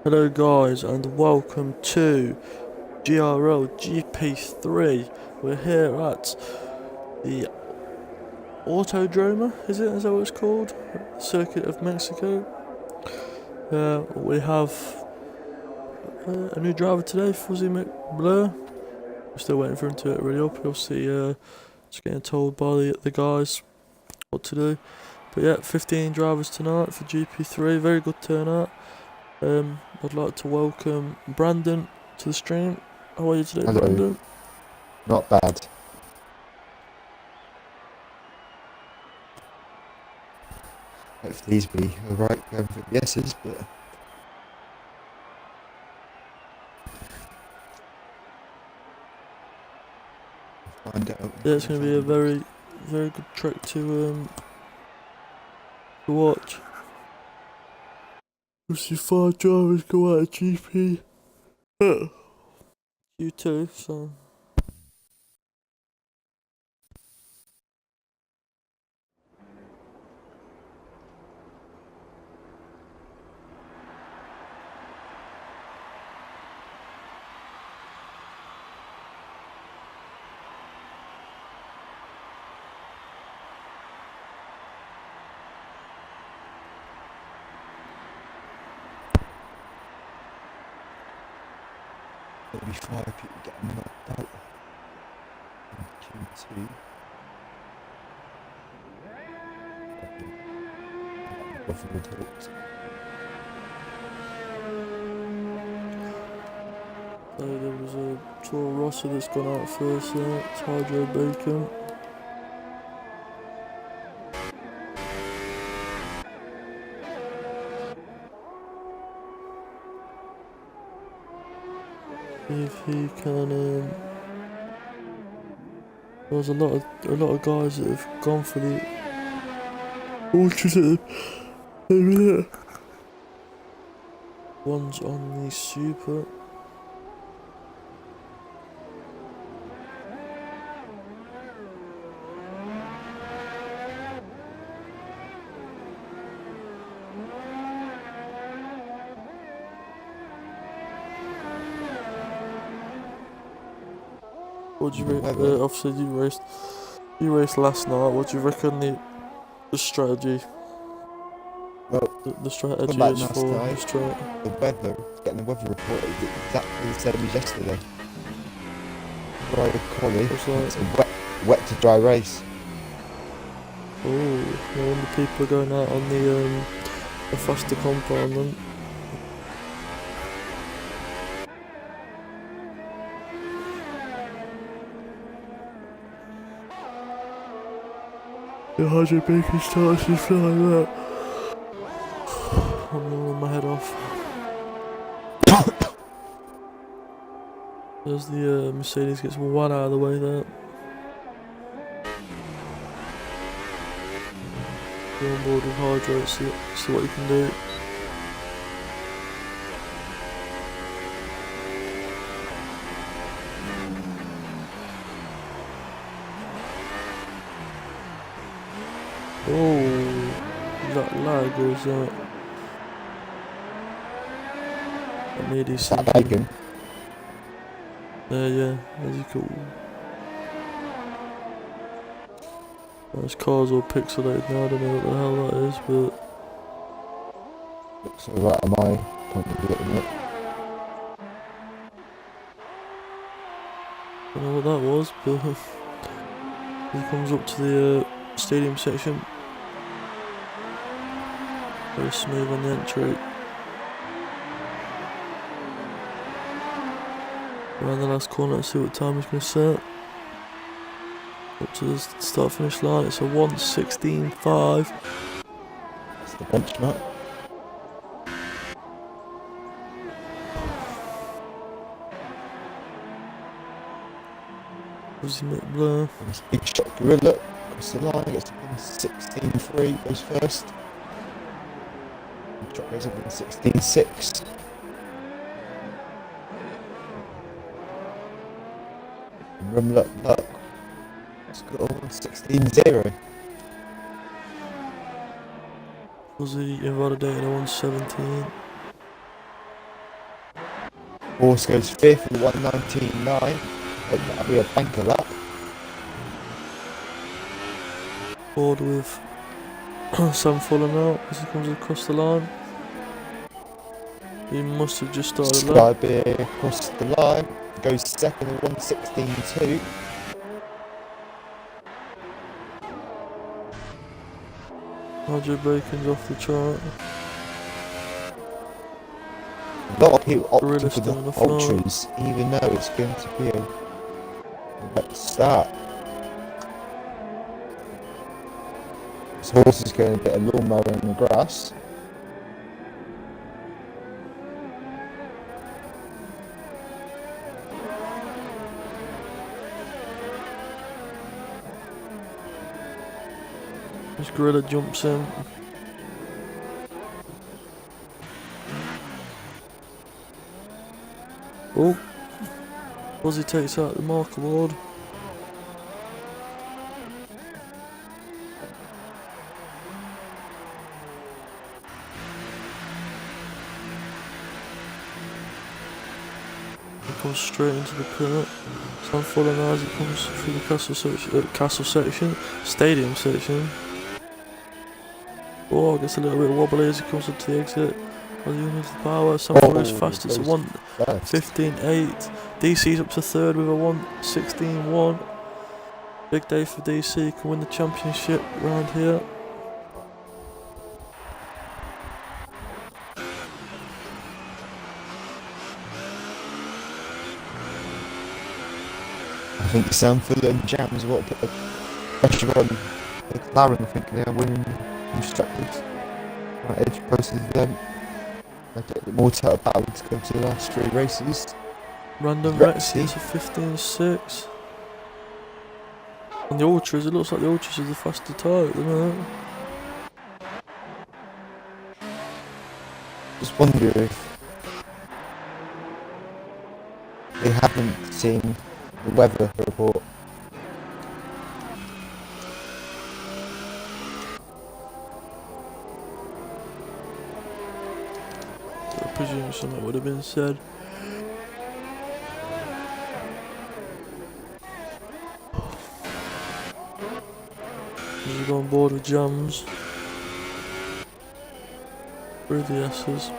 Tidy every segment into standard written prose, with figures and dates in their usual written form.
Hello guys and welcome to GRL GP3. We're here at the Autodroma, is that what it's called? Circuit of Mexico. We have a new driver today, Fuzzy McBlur. We're still waiting for him to get ready up. You'll see just getting told by the guys what to do. But yeah, 15 drivers tonight for GP3, very good turnout. I'd like to welcome Brandon to the stream. How are you today, Hello. Brandon? Not bad. Hopefully these be alright going for the yeses, but we'll find out. Yeah, it's going to be a very good track to watch. We'll see 5 drivers go out of GP. Q2, so... There'll be 5 people getting knocked out in Q2. Buffalo talks. So there was a Toro Rosso that's gone out first there, it's Hydro Bacon. See if he can, there's a lot of guys that have gone for the ultras at the minute. One's on the Super. What do you reckon? Obviously, you raced last night. What do you reckon the strategy? Well, the strategy is for the straight. The weather, getting the weather report is exactly the same as yesterday. Dry quali, it's a wet to dry race. Oh, no wonder people are going out on the faster compound then. The 100 bacon starts to fly like that. I'm rolling my head off. There's the Mercedes gets one out of the way there. Go on board with Hydro, see what you can do. Oh, that lag was that. That made it That bacon. Yeah, as you cool. This car's all pixelated now, I don't know what the hell that is, but... Looks alright on my point of view at the minute. I don't know what that was, but... he comes up to the stadium section. Very smooth on the entry. Around the last corner, let's see what time he's going to set. Up to the start finish line, it's a 1:16.5. That's the benchmark. Fuzzy McBlur. Big shot gorilla across the line, gets up in 16.3, goes first. Big shot goes up in 16.6. Rumluck score 16-0. Fuzzy invalidating a 1:17. Horse goes fifth with 119.9. That'll be a banker lap. Board with Sam falling out as he comes across the line. He must have just started a lap. Skybeer across the line. Goes second with 116.2. Roger Bacon's off the chart. A lot of people Gorilla opted for still the in the front. ultras, even though it's going to be a wet start. This horse is going to get a lawnmower in the grass. As Gorilla jumps in. Oh, Ozzy takes out the marker board. He comes straight into the pit. Sam Fuller now as he comes through the castle section, stadium section. Oh, gets a little bit wobbly as he comes into the exit. As he uses the power, Sam Fuller is fast. It's a 1:15.8. DC's up to third with a 1:16.1. Big day for DC. Can win the championship round here. I think Sanford and Jams will put the pressure on the McLaren. I think they're winning constructors. Right, edge close to them. They'll get more title battle to go to the last three races. Random Rex gets a 15.6. And the Ultras, it looks like the Ultras is the faster tyre at the minute. Just wonder if they haven't seen the weather report. I presume something would have been said. As we go on board with Jams. Through the S's.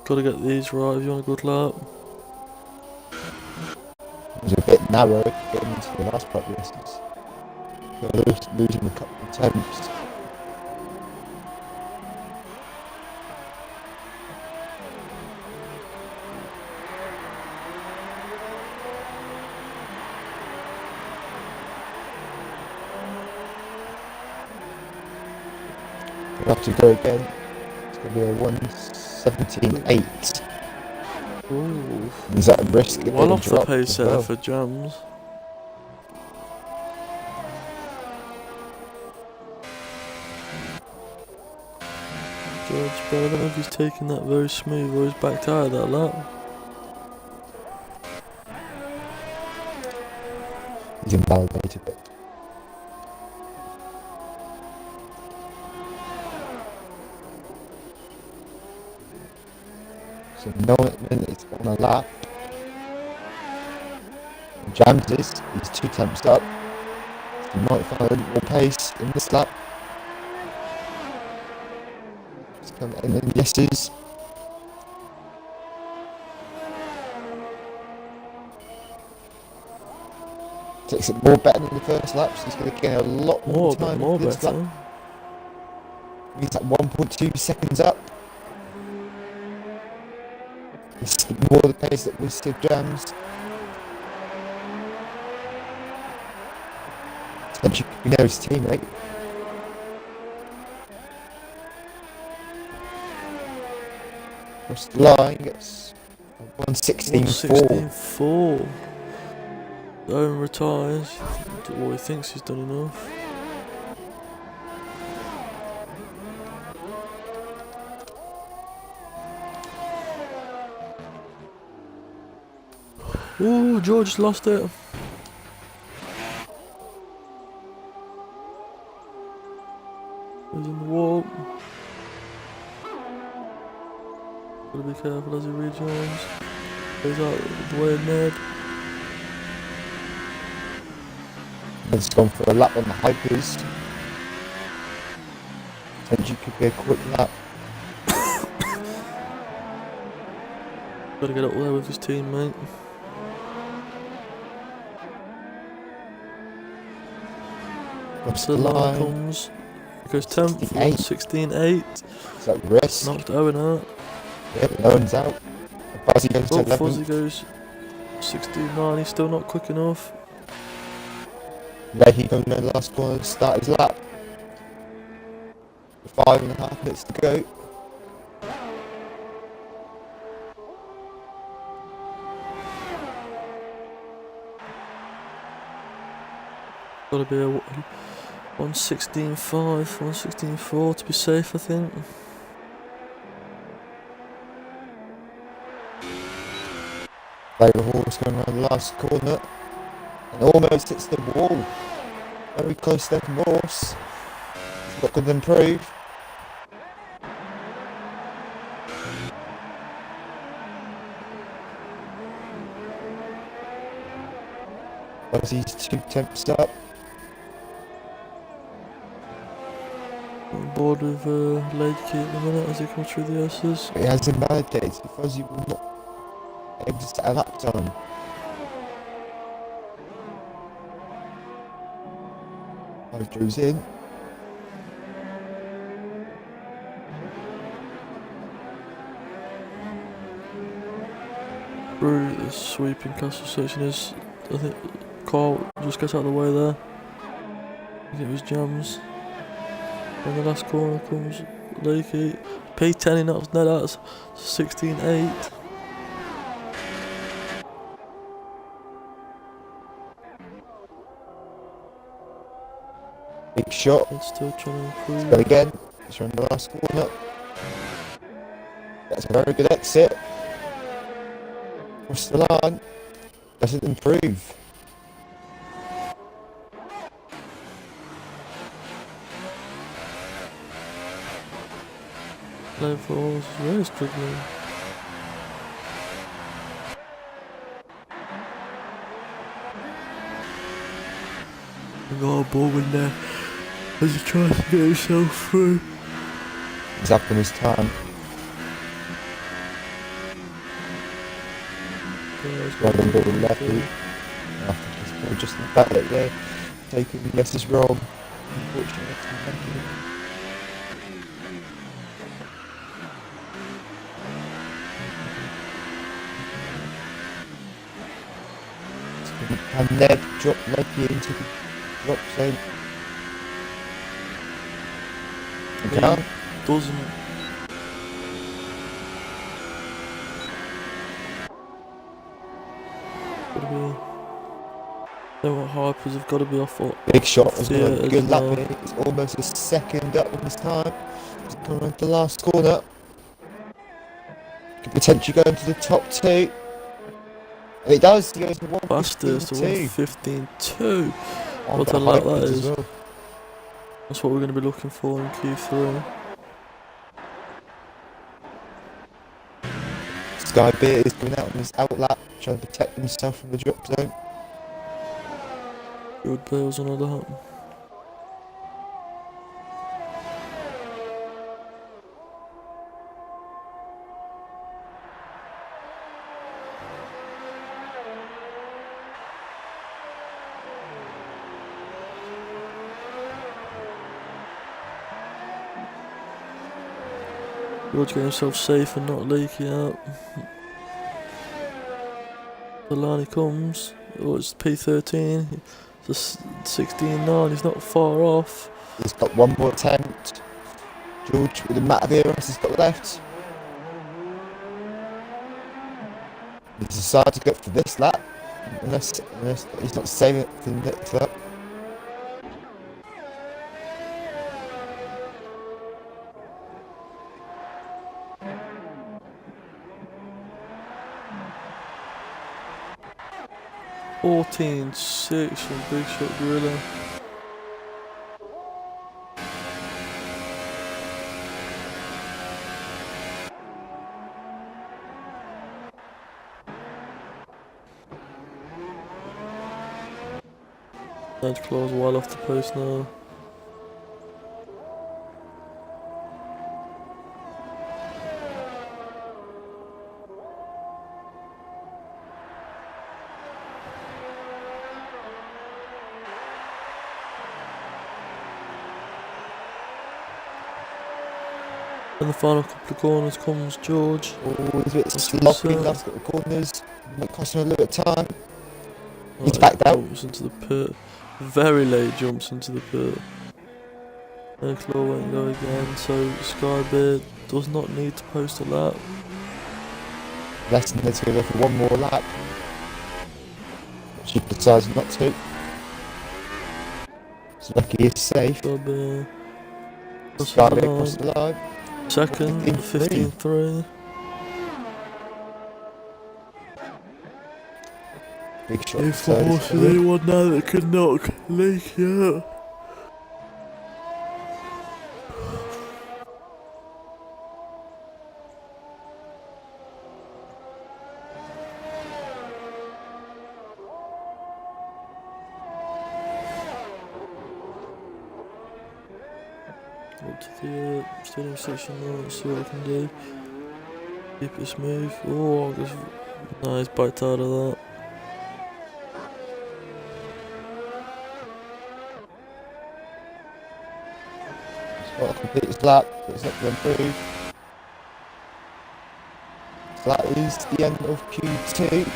Gotta get these right if you want a good lap. It was a bit narrow getting into the last part of the races. They're losing a couple of attempts. We'll have to go again. It's going to be a 1:17.8. Ooh. Is that a risk? Well off the pace there for Jams. George, but I don't know if he's taking that very smooth or he's backed out of that lap. He's invalidated it. So no minutes on a lap. Jams he's 2 attempts up. He might find a little more pace in this lap. Just come in and yeses. Takes it more better than the first lap, so he's going to gain a lot more time. More this better. lap. He's at 1.2 seconds up. It's more the pace that we see Jams. Especially we know his teammate. Across the line, gets 1:16.4. Owen retires. Well, he thinks he's done enough. Ooh, George lost it. He's in the wall. Gotta be careful as he rejoins. Goes out the way of Ned. Ned's gone for a lap on the hypers. Potentially could be a quick lap. Gotta get up there with his teammate. Across The the line line. comes. He goes 10th, 68. 1:16.8. Is that risk? Knocked Owen out. Yep, no one's out. Fuzzy goes to Oh, 11th. Fuzzy goes 16.9. He's still not quick enough. Leahy going to the last corner to start his lap. 5.5 minutes to go. Gotta be a 1:16.5, 1:16.4 to be safe, I think. Labour Horse going around the last corner. And almost hits the wall. Very close to the Horse. What could improve? Fuzzy's 2 tenths up. On board with Lakey at the minute as he comes through the S's. It has invalidated. Fuzzy will not able to set a lap time. Hydro's in. Through the sweeping castle section is, I think, Carl just gets out of the way there. I think it was Jams. And the last corner comes Lakey. P10 he knocks Ned out 16.8. Big shot. It's still trying to improve. Go again. It's around the last corner. That's a very good exit. Across the line. Doesn't improve. Level is really struggling. We got a ball in there as he tries to get himself through. He's up on his time. Rather than going left. I think he's just in the back there. Taking the guesses wrong. Unfortunately. And Ned dropped Leggy into the drop zone. Okay. Doesn't. Gotta be. Then what Harpers have got to be off. Big shot as well. Theatres Good lap now. in. It's almost a second up in his time. He's coming around the last corner. Could potentially go into the top 2. And it does. He goes to 1:15.2. Fastest to 1:15.2. On What the a lap that hypers as is. well. That's what we're going to be looking for in Q3. Sky Beer is going out on his out lap, trying to protect himself from the drop zone. Good Bales on all that. George getting himself safe and not leaking out. The line he comes. Oh, it's P13. It's a 16.9. He's not far off. He's got one more attempt. George with the Mataviras has got left. He's decided to go for this lap. Unless he's not saving it for the next lap. $14.6 from Big Shot Gorilla. Edge claws well off the post now. In the final couple of corners comes George. Oh, he's a bit That's sloppy in the upset. last couple of corners. Might cost him a little bit of time. He's Right, backed out. jumps into the pit. Very late jumps into the pit. Airclaw won't go again, so Skybeard does not need to post a lap. Less than to go for one more lap. She decides not to. So lucky he's safe. Skybeard Skybeard across the line. second, 15-3. Big shot. If the horse is anyone now that can knock Lake out. Up to the steering section now, let's see what I can do. Keep it smooth. Oh, just nice bite out of that. He's got to complete his lap, but it's not going to improve. So that is the end of Q2.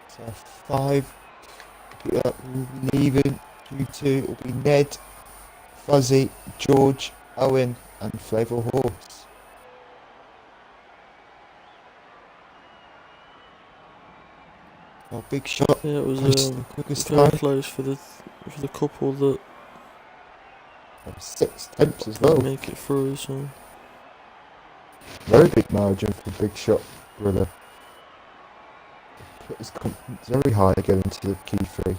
So 5 leaving. Q2 will be Ned, Fuzzy, George, Owen, and Flavor Horse. Oh, big shot. Yeah, it was The quickest very time. close for the couple that 6 tenths as well. make it through. So Very big margin for Big Shot Gorilla. Put his confidence very high going into the Q3.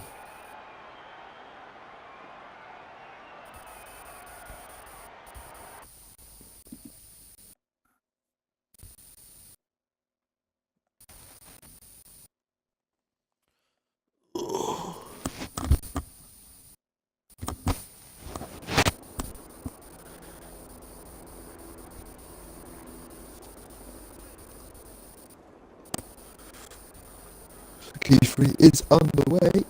Q3 is underway.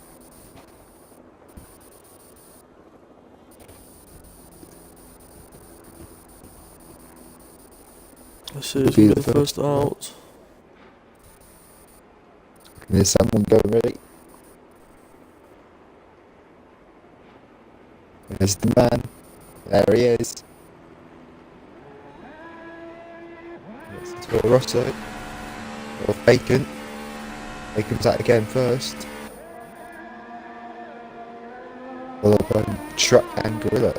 let's see who's going to be the first out. There's someone going ready. There's the man. There he is. It's Toro Rosso. Or Bacon. Bacon's out again first. Followed by Truck and Gorilla.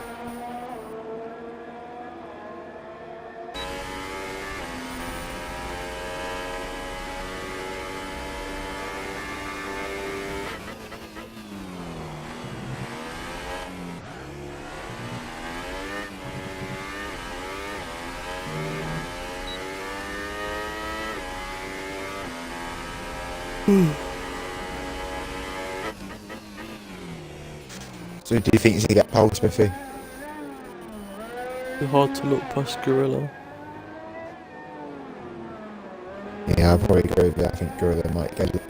So do you think he's going to get pole, Smithy? Be hard to look past Gorilla. Yeah, I'll probably go with that. I think Gorilla might get it.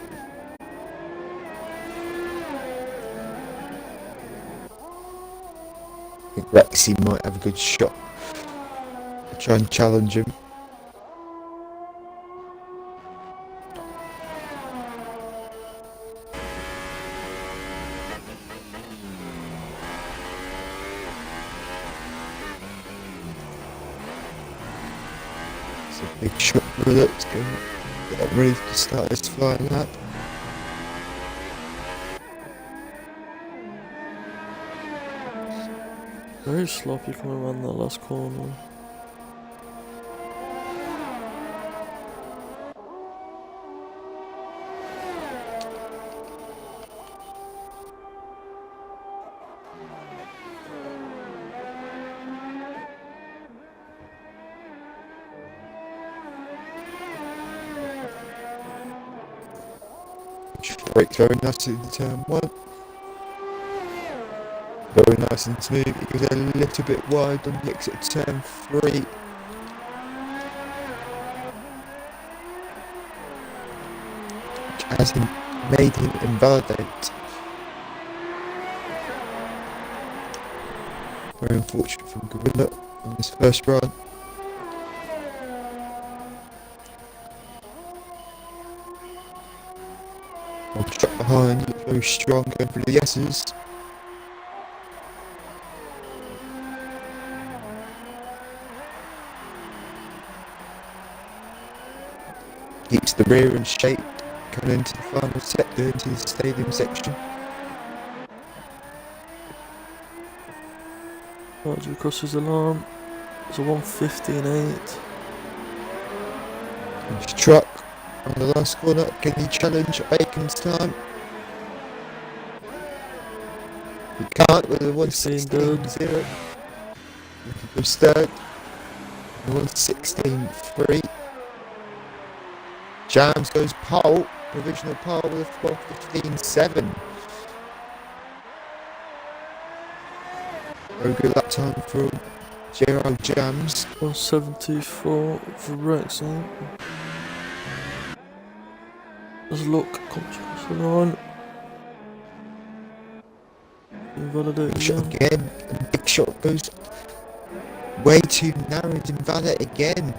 I think Rexy might have a good shot. I'll try and challenge him. It's a big shot for it. Let's go. Get ready to start his flying lap. Very sloppy coming around that last corner. which brakes very nicely into turn 1. Very nice and smooth. It goes a little bit wide on the exit of turn 3. Which has him made him invalidate. Very unfortunate from Gorilla on this first run. I'll track behind, look very strong, going for the S's. Keeps the rear in shape, coming into the final sector, into the stadium section. As he crosses the line, it's a 1:15.8. His truck on the last corner, can he challenge Bacon's time? He can't with a 1:16.0. He goes third, 1:16.3. Jams goes pole, provisional pole with a 12:15.7. Very good lap time for GRL Jams. 1:74 for Rexing. There's a look, comes across the line. Invalidate Big shot again. again, and big shot goes way too narrow to invalidate again.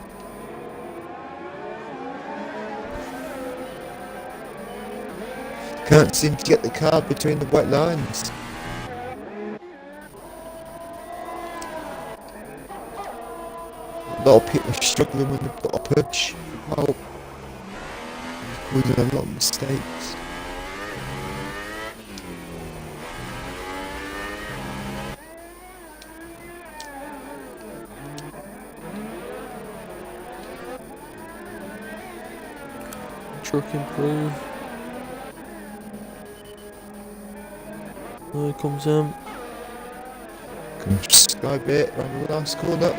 Can't seem to get the car between the white lines. A lot of people are struggling when they've got a push. Oh, causing a lot of mistakes. Truck improve. There he comes in. Comes sky bit around the last corner.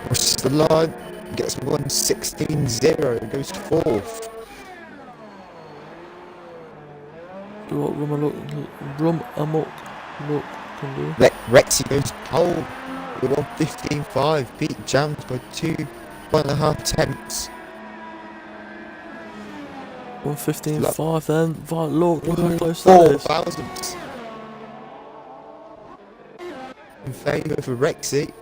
Crosses the line, gets 1:16.0, goes fourth. Do what Rum Amok look can do. Rexy goes pole with 1:15.5, beat Jams by 1.5 tenths. 1:15.5 then. Right, look how close that 4 is. thousandths in favour for Rexy.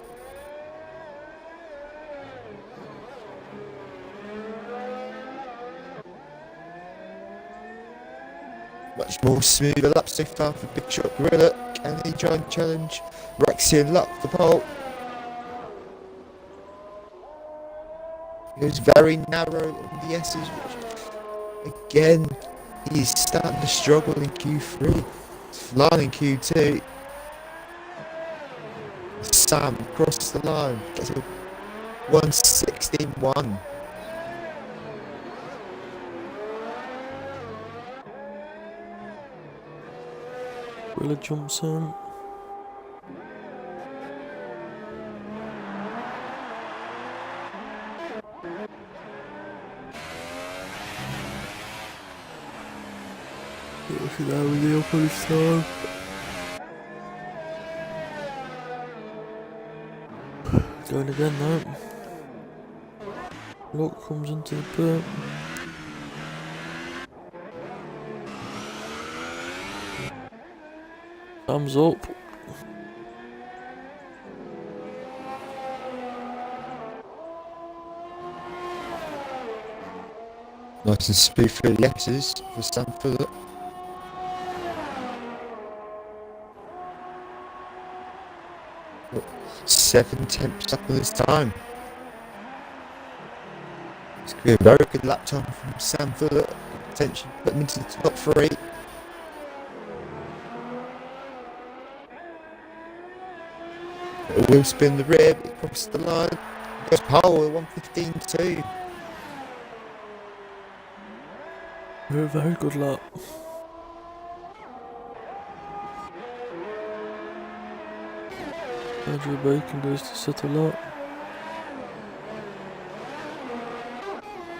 Much more smoother lap so far for Big Shot Gorilla. Can he try and challenge Rexy and luck the pole? He was very narrow on the S's, which again he's starting to struggle in Q3. He's flying in Q2. Sam crosses the line, gets a 1:16.1. Gorilla jumps in. Look at that with the opposite time. Going again now. Look comes into the pit. Thumbs up. Nice and smooth for the S's for Sam Phillip. Got 7 tenths up on his time. It's going to be a very good lap time from Sam Phillip. Potentially put him into the top 3. It will spin the rear, but it crosses the line. Goes pole at 1:15.2. Very good lap. Andrew Bacon goes to settle up.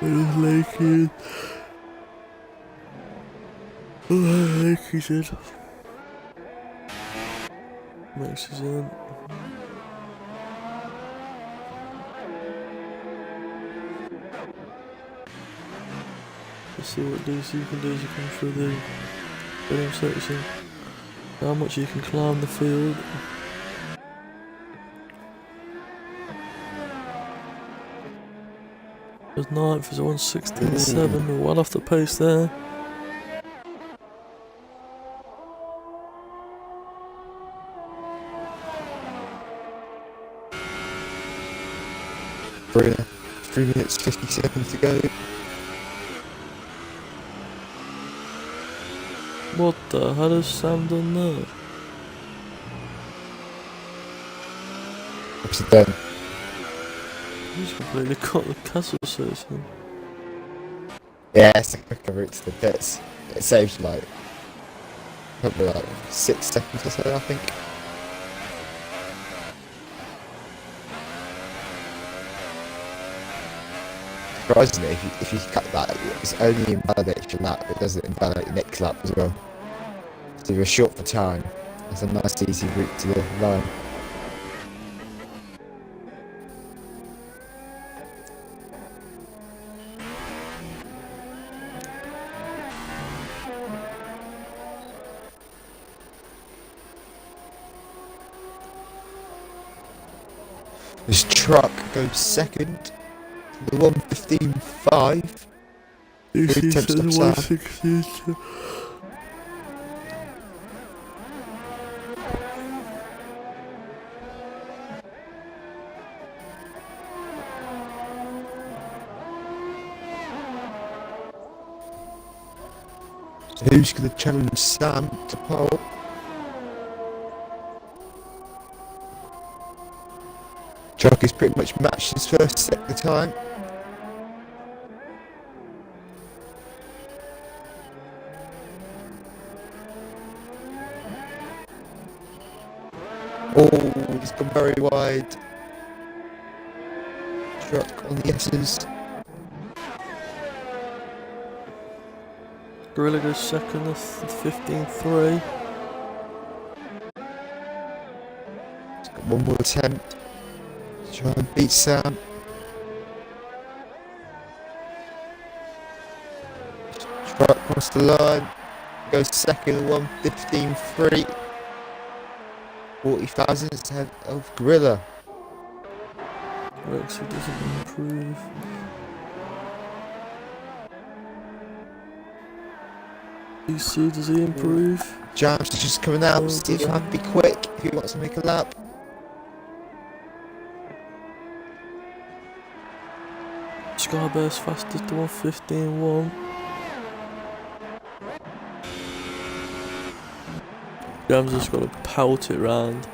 Where's Lakey? Oh, Lakey's in. Max is in. Let's see what DC can do as you come through the middle section. How much you can climb the field. There's 9th is 1:16.7. We're well off the pace there. For 3 minutes 50 seconds to go. What the hell has Sam done there? What's it done? He's completely cut the castle section. Yeah, it's a quicker route to the pits. It saves like probably like 6 seconds or so, I think. Surprisingly, if you cut that, it's only invalidates your lap, it doesn't invalidate your next lap as well. So you're short for time. It's a nice easy route to the line. This truck goes second. The 1:15.5. DC attempts says to Sam. 1:16. So who's going to challenge Sam to pole? Truck has pretty much matched his first sector time. Oh, he's gone very wide. Truck on the S's. Gorilla goes second, 15.3. He's got one more attempt to try and beat Sam. Truck across the line. Goes second, 1:15.3. 40 thousandths ahead of Gorilla. Rexy doesn't improve. DC, does he improve? Jams is just coming out. Oh, Steve, you doesn't. have to be quick if he wants to make a lap. Skybear's fastest to 1:15.1. Jams just got to pout it round.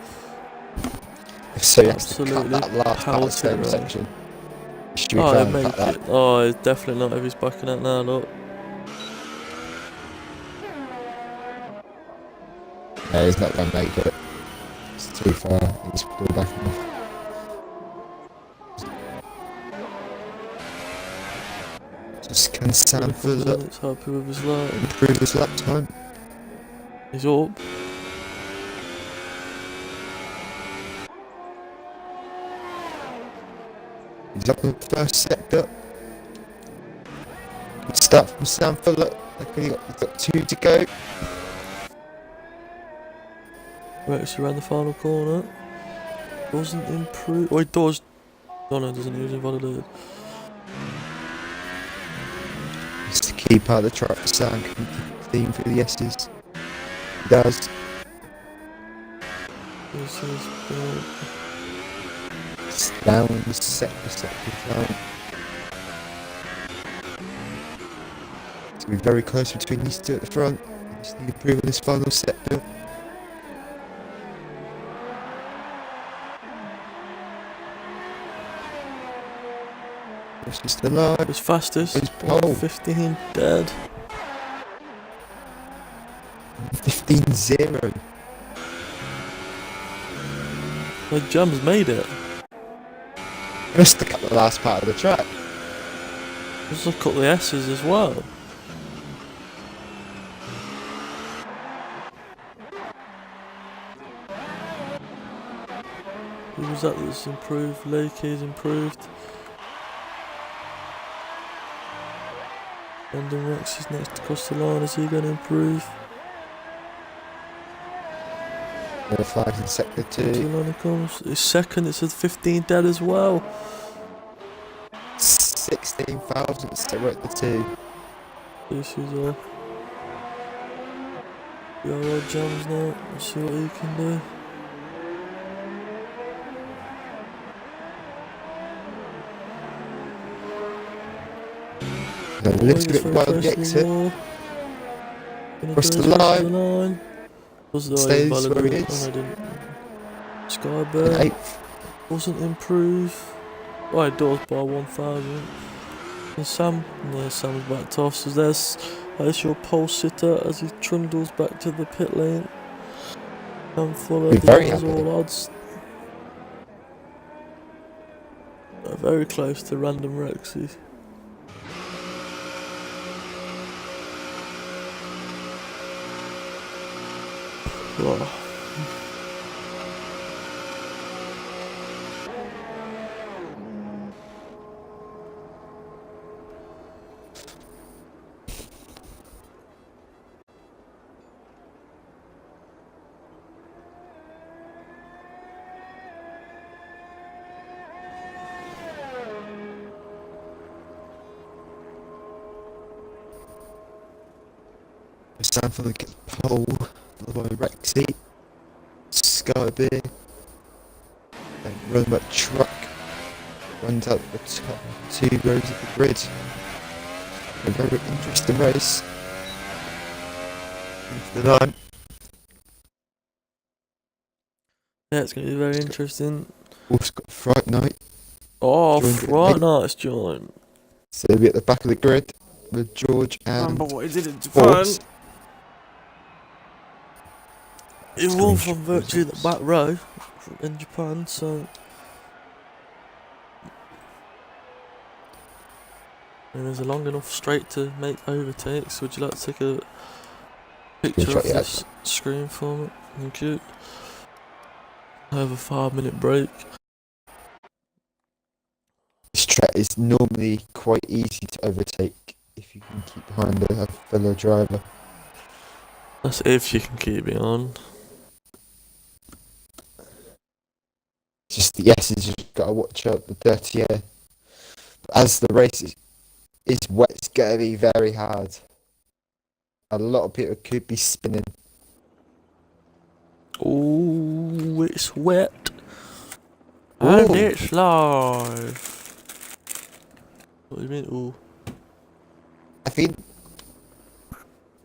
So he has to cut Absolutely that last part of the pout it stone round. section. Should we Oh, try he'll and make cut that? it. Oh, he's definitely not if he's backing out now, look. No, he's not going to make it. It's too far. He's pulled back enough. Just can Sam Fuller It's happy with his lap. improve his lap time? He's up. He's up in the first sector. Good start from Sam Fuller. He's got 2 to go. Rexy around the final corner. Doesn't improve. Oh, he does. Oh no, doesn't he? He's invalidated. It's the key part of the track for Sam. Can keep the theme through the S's. He does. This is bad. It's down the sector time. It's going to be very close between these two at the front. They just need to improve on this final sector. This is the line. His fastest. His pole. 15 dead. 15-0. My Jams made it. Must have cut the last part of the track. Let's look at the S's as well. Who was that that's improved? Lakey's improved. London Rex is next across the line. Is he going to improve? Number 5 in sector 2. To the line he comes. His second, it's a 15 dead as well. 16,000, so we're at the 2. This is all. GRL jams now. Let's see what he can do. A little bit wild the exit. Across the line. Stays where he is. Skybird. 8th. Wasn't improved. Right, doors by 1,000. And Sam, no, Sam's backed off. So there's your pole sitter as he trundles back to the pit lane. And Fuller denies all odds. Very close to Random Rexy. Whoa. It's time for the pole, followed by Rexy, Skybeer, then run that truck, runs out the top 2 rows of the grid. A very interesting race. Into the line. Yeah, it's going to be very interesting. Also got Fright Night. Oh, Fright Night's joined. So we'll be at the back of the grid with George and Remember what he did in Japan. He won from virtually the back row in Japan, so. And there's a long enough straight to make overtakes. Would you like to take a picture of this screen for me? Thank you. I have a 5-minute break. This track is normally quite easy to overtake if you can keep behind a fellow driver. That's if you can keep it on. Just the S's, you've got to watch out the dirty air. But as the race is wet, it's going to be very hard. A lot of people could be spinning. Oh, it's wet. And it's live. What do you mean, ooh? I think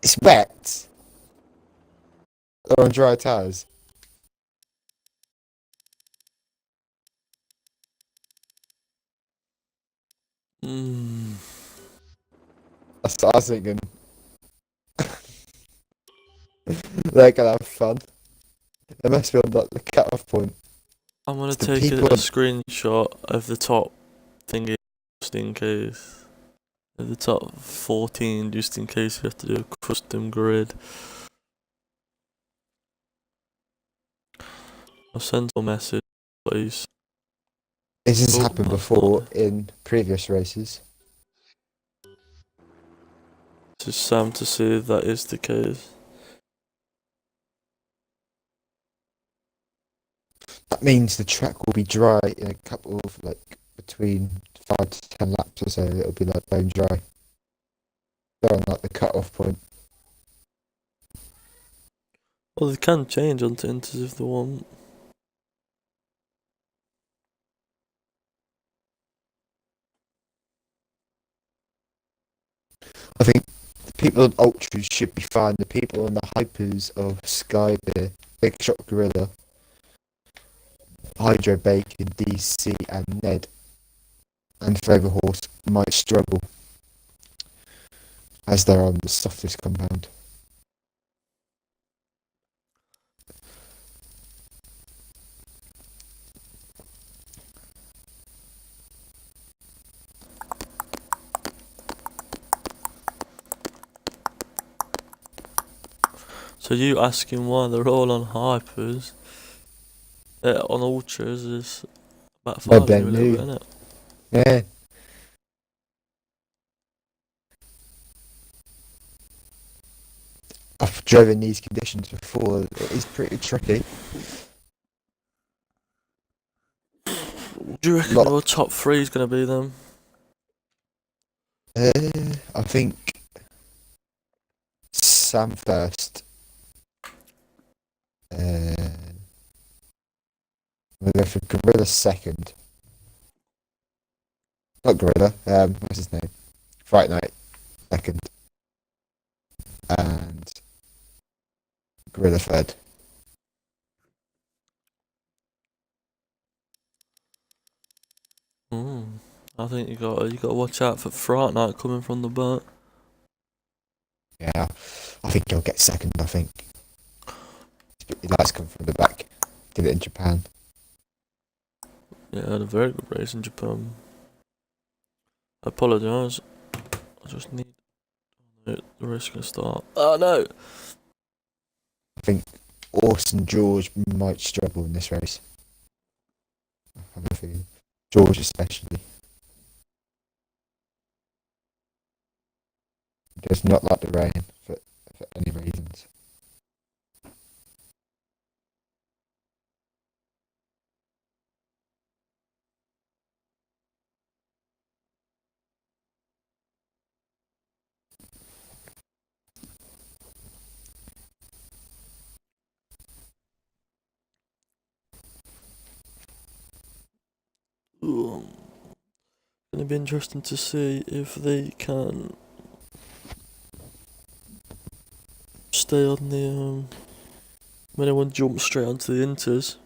it's wet. They're on dry tyres. That's what I was thinking. They're gonna have fun. They must be on like the cut-off point. I'm gonna take a screenshot of the top thingy just in case. Of the top 14 just in case you have to do a custom grid. I'll send a message, please. This has happened before in previous races. This is Sam to see if that is the case. That means the track will be dry in a couple of between 5 to 10 laps or so. It'll be bone dry. They're on the cut-off point. Well, they can change onto inters if they want. I think the people on Ultras should be fine. The people on the Hypers of Skybeer, Big Shot Gorilla, Hydro Bacon, DC and Ned and Flavor Horse might struggle as they're on the softest compound. So you asking why they're all on hypers, on ultras is They're backfiring you a brand little bit, new. innit? Yeah. I've driven these conditions before. It is pretty tricky. Do you reckon Lot. your top three is going to be them? I think Sam first. We'll go for Gorilla second. Not Gorilla. What's his name? Fright Night second. And Gorilla third. I think you got to watch out for Fright Night coming from the back. Yeah, I think he'll get second. I think he likes coming from the back. Did it in Japan. Yeah, had a very good race in Japan. I apologise. I just need the race can start. Oh no! I think Orson George might struggle in this race. I have a feeling. George especially. He does not like the rain for any reasons. Gonna be interesting to see if they can stay on the when anyone jumps straight onto the inters.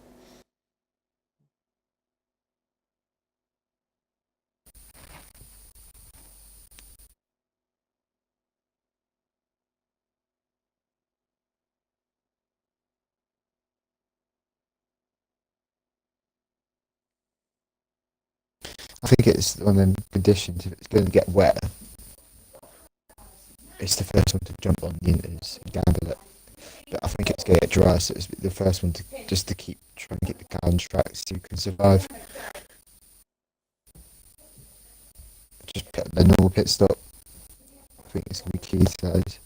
I think it's one of them conditions. If it's going to get wet, it's the first one to jump on the inters and gamble it. But I think it's going to get dry, so it's the first one to keep trying to get the car on track so you can survive. Just pit the normal pit stop. I think it's going to be key to those.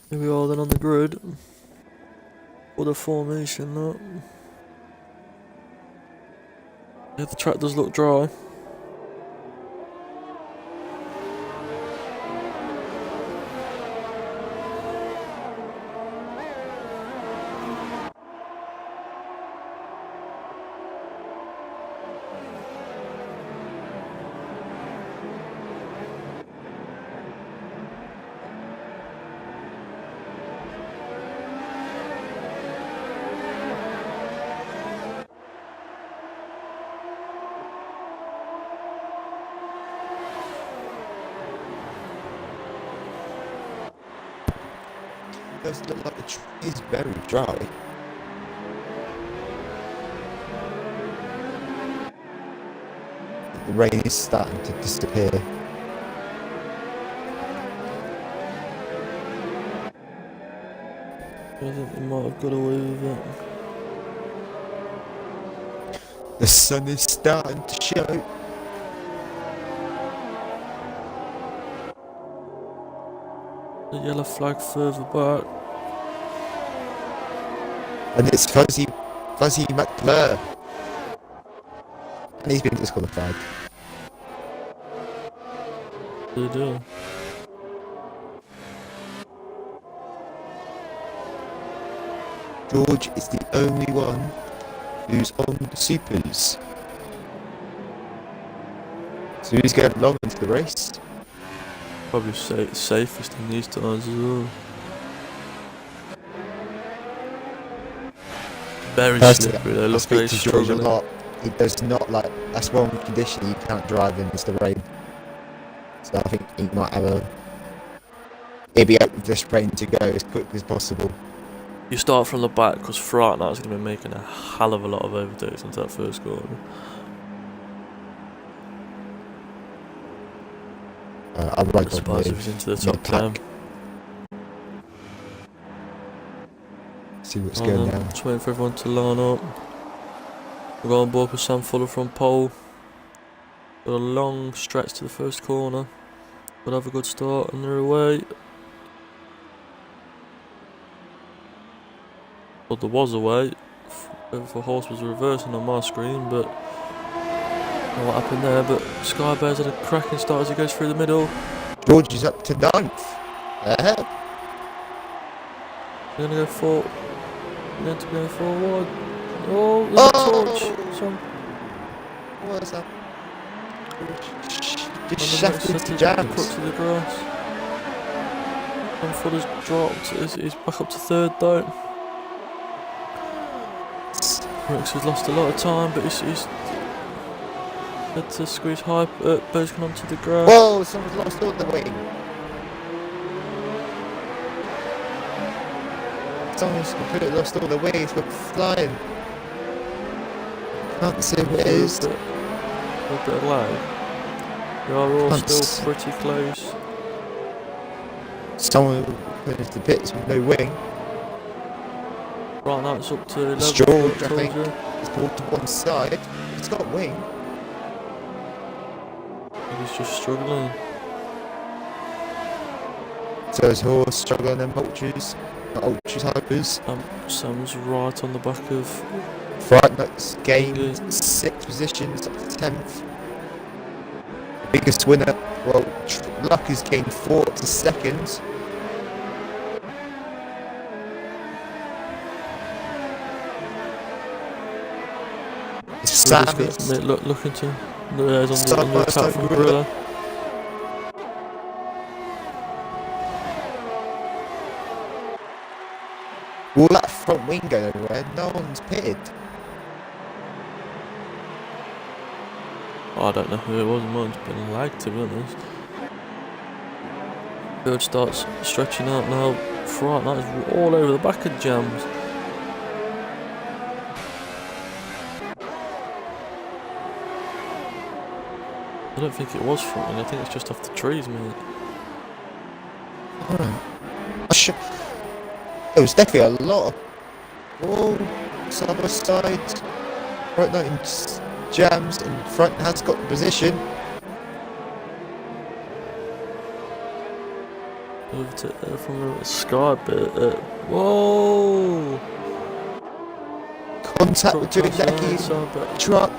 Here we are then on the grid. Or the formation, that. Yeah, the track does look dry. It does look like the tree is very dry. The rain is starting to disappear. I think they might have got away with it. The sun is starting to show. The yellow flag further back. And it's Fuzzy McClure. And he's been disqualified. They do. George is the only one who's on the supers. So he's going long into the race. Probably safest in these times as well. Very slippery though, I look how speak he's to George a struggling. lot. He does not like, that's one condition you can't drive in, is the rain. So I think he might have he'll be out just ready to go as quick as possible. You start from the back because R19's going to be making a hell of a lot of overtakes into that first corner. I'm right I suppose if he's into the top 10. See what's going down. Just waiting for everyone to line up. We're going on board with Sam Fuller from pole. Got a long stretch to the first corner. We'll have a good start and they're away. Well, there was away. If the horse was reversing on my screen, but I don't know what happened there. But Sky Bear's had a cracking start as he goes through the middle. George is up to 9th. Ahead. They're going to go for. Meant to go forward. Oh, there's a torch. Some What was that? Just and shafted then to the jams. crux of the grass. And Fuller's dropped. He's back up to 3rd though. Rex has lost a lot of time, but he's had to squeeze high. Bo's gone onto the grass. Whoa, someone's lost all the wing. Someone's completely lost all the wings, we're flying. Can't see who it is. A bit of lag. We are all still pretty close. Someone went into the pits with no wing. Right now it's up to 11. It's George, I think. It's pulled to one side. It's got wing. He's just struggling. So his horse struggling and ultras. Not ultras, hypers. Sam's right on the back of Frightnuts gained 6 positions up to 10th. The biggest winner, well, Luck has gained 4 up to 2nd. Sam is looking to. There's on the attack from Gorilla. Will that front wing go everywhere? No one's pitted. I don't know who it was. Mine's been lag, to be honest. Bird starts stretching out now. Right, that is all over the back of jams. I don't think it was fronting. I think it's just off the trees, mate. There was definitely a lot of. Whoa, side by side. Right now in jams, and front has got the position. Over to from the sky bit. Whoa! Contact with Joey Lecky. Truck.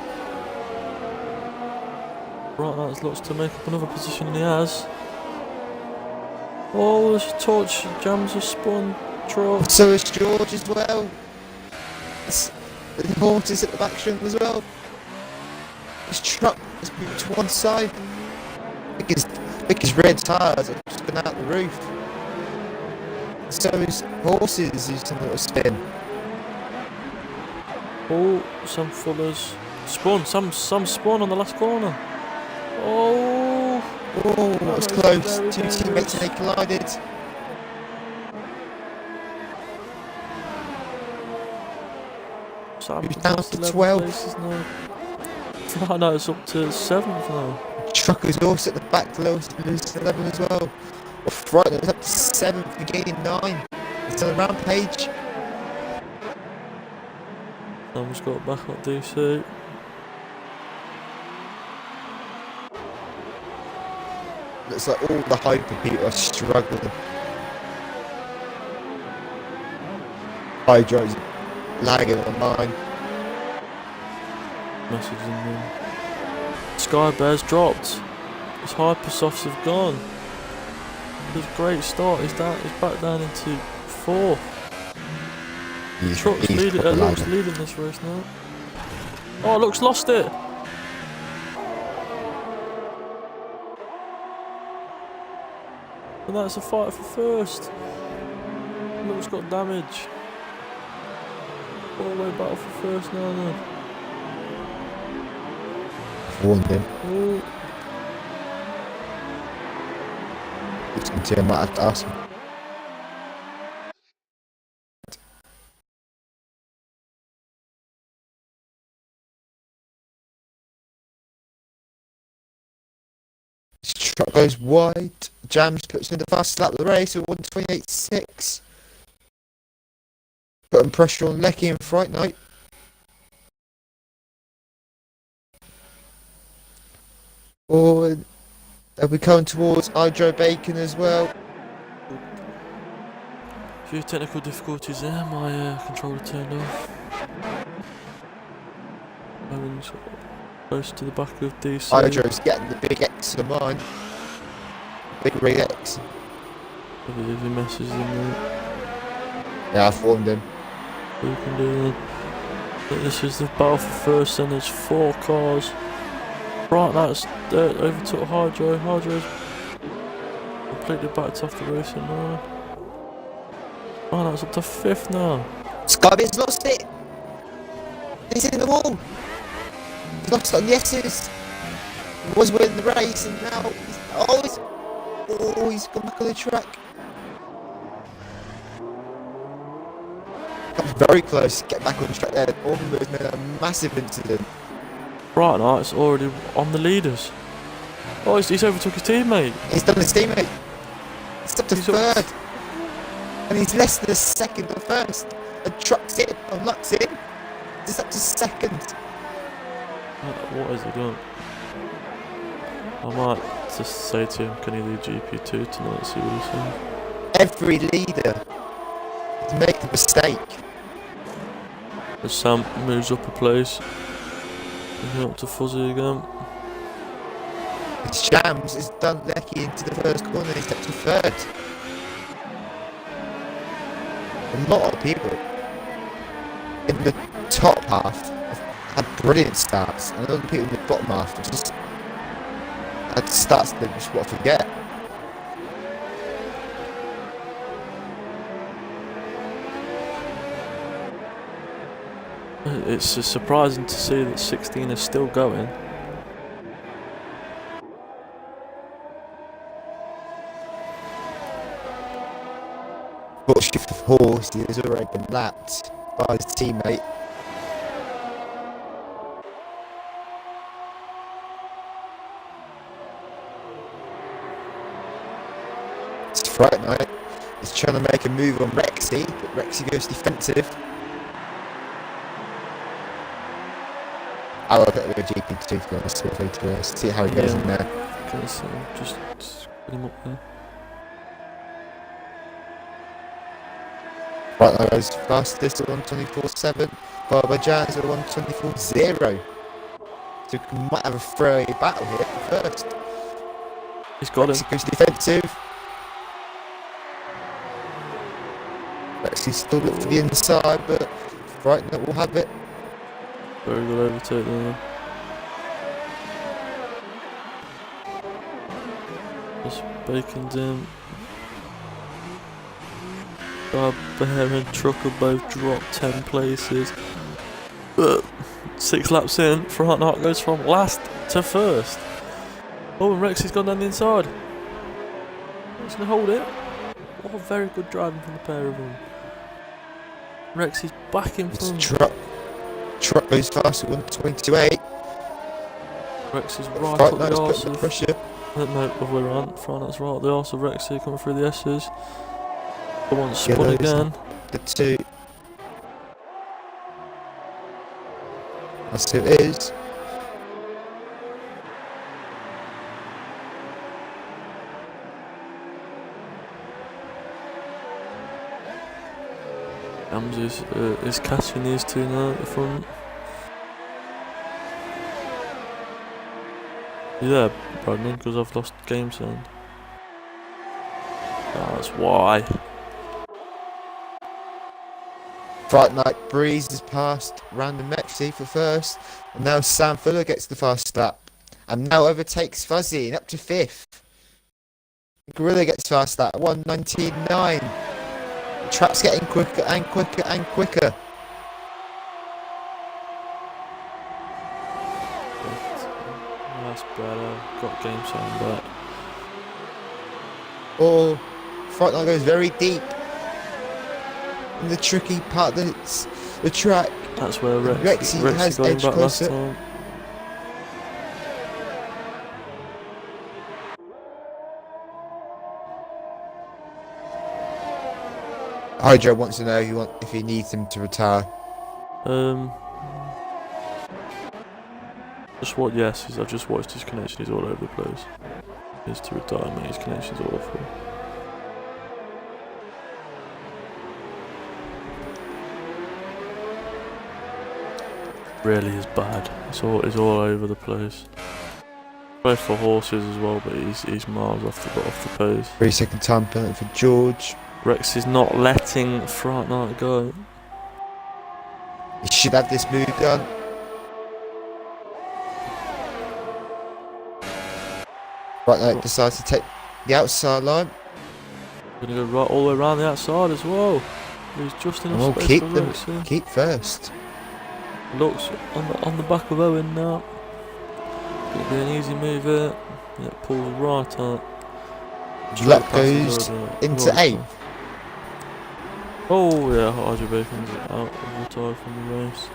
Right now, it looks to make up another position, and he has. Oh, there's a torch. Jams have spun. Truck. So is George as well. The horse is at the back string as well. His truck has moved to one side. I think his red tyres have just gone out the roof. So his horses is a little spin. Oh, some Fuller's spun. Some spun on the last corner. Oh, that was close. 2 teammates and they collided. Sam Who's down to 12th? Right now it's up to 7th now. Trucker's horse at the back, loses 11 as well. Well, Frightened is up to 7th, gaining 9. It's on a rampage. Sam's got back up DC. Looks like all the hyper people are struggling. Hydro's lagging on mine. Messaging them. Sky Bear's dropped. His hyper softs have gone. His great start. He's back down into 4th. Truck's leading this race now. Oh, Luke's lost it. And that's a fight for first. Luke's got damage. All the way battle for first now then. Warned him. Oh. It's going to might have to ask him. His truck goes wide. Jams puts in the fastest lap of the race at 1:28.6. Putting pressure on Lecky and Fright Night. Oh, they'll be coming towards Hydro Bacon as well. A few technical difficulties there, my controller turned off. Owen's close to the back of DC. Hydro's getting the big X of mine. Big rig X. Maybe if he messes in there. Yeah, I've warned him. We can do that. But this is the battle for first, and there's 4 cars. Right now, it's overtook Hydro. Hydro's completely backed off the racing now. Oh, that's up to 5th now. Skybit's lost it. He's in the wall. He's lost on the S's. He was winning the race, and now he's gone back on the track. That was very close to get back on track there. Almost made a massive incident. Right now, it's already on the leaders. Oh, he's overtook his teammate. He's done his teammate. He's up to third. And he's less than a second or first. And truck's in, and Luck's in. He's up to second. What has he done? I might just say to him, can he lead GP2 tonight, see what he says. Every leader is making a mistake. As Sam moves up a place, he's up to Fuzzy again. It's Jams has done Lecky into the first corner, he's up to third. A lot of people in the top half have had brilliant starts, and other people in the bottom half have just had starts that they just want to forget. It's surprising to see that 16 is still going. But shift of horse, he has already been lapped by his teammate. It's Fright Night. He's trying to make a move on Rexy, but Rexy goes defensive. I'll look at the GP3 to be honest, to see how he goes in there. Just get him up there. Right now goes fastest at 1:24.7, followed by Jans at 1:24.0. So we might have a throwaway battle here for first. He's got Rexy him. goes defensive. Rexy still look for the inside, but Fright Night will have it. Very good overtake there. Just Bacon's in. Bear and Trucker both dropped 10 places. 6 laps in, Front Night goes from last to first. Oh, and Rexy's gone down the inside. He's going to hold it. What a very good driving from the pair of them. Rexy's back in front. Truck goes fast at 1:22.8. Rexy's right Fright up the Night's arse putting the of... pressure. No, other way around. Front Night's right up the arse of Rexy coming through the S's. The one spun Yellows, again. The 2. That's who it is. Jams is catching these two now at the front. You there, Brandon? Because I've lost game sound. Oh, that's why. Fright Night breezes past Random Mexi for first, and now Sam Fuller gets the fast lap, and now overtakes Fuzzy and up to 5th. Gorilla gets fast lap, 1:19.9. The track's getting quicker and quicker and quicker. That's better. Got game sound back. Oh, Fright Night goes very deep in the tricky part of the track. That's where Rexy has got him edged back last closer. time. Hydro wants to know if he needs him to retire. I've just watched his connection. He's all over the place. He's to retirement. His connection's awful. Really is bad. It's all over the place. Both for horses as well, but he's miles off the pace. 3-second time penalty for George. Rex is not letting Fright Night go. He should have this move done. Fright Night decides to take the outside line. Gonna go right all the way around the outside as well. There's just And enough we'll space keep for them. Rexy. Keep first. Looks on the back of Owen now. Gonna be an easy move here. Yeah, pulls right out. Lap goes into 8th. Oh yeah, Hydro Bacon's out, retired from the race.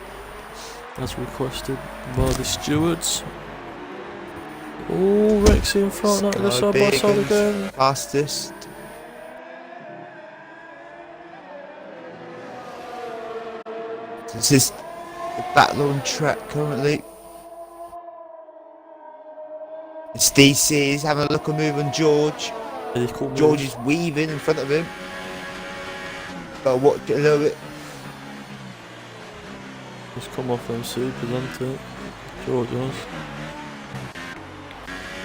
As requested by the stewards. Oh, Rexy and Fright Night go side by side again. Fastest. This is the battle on track currently. It's DC, he's having a look and move on George. George is weaving in front of him. But watch it a little bit. Just come off them supers, hasn't it? George has.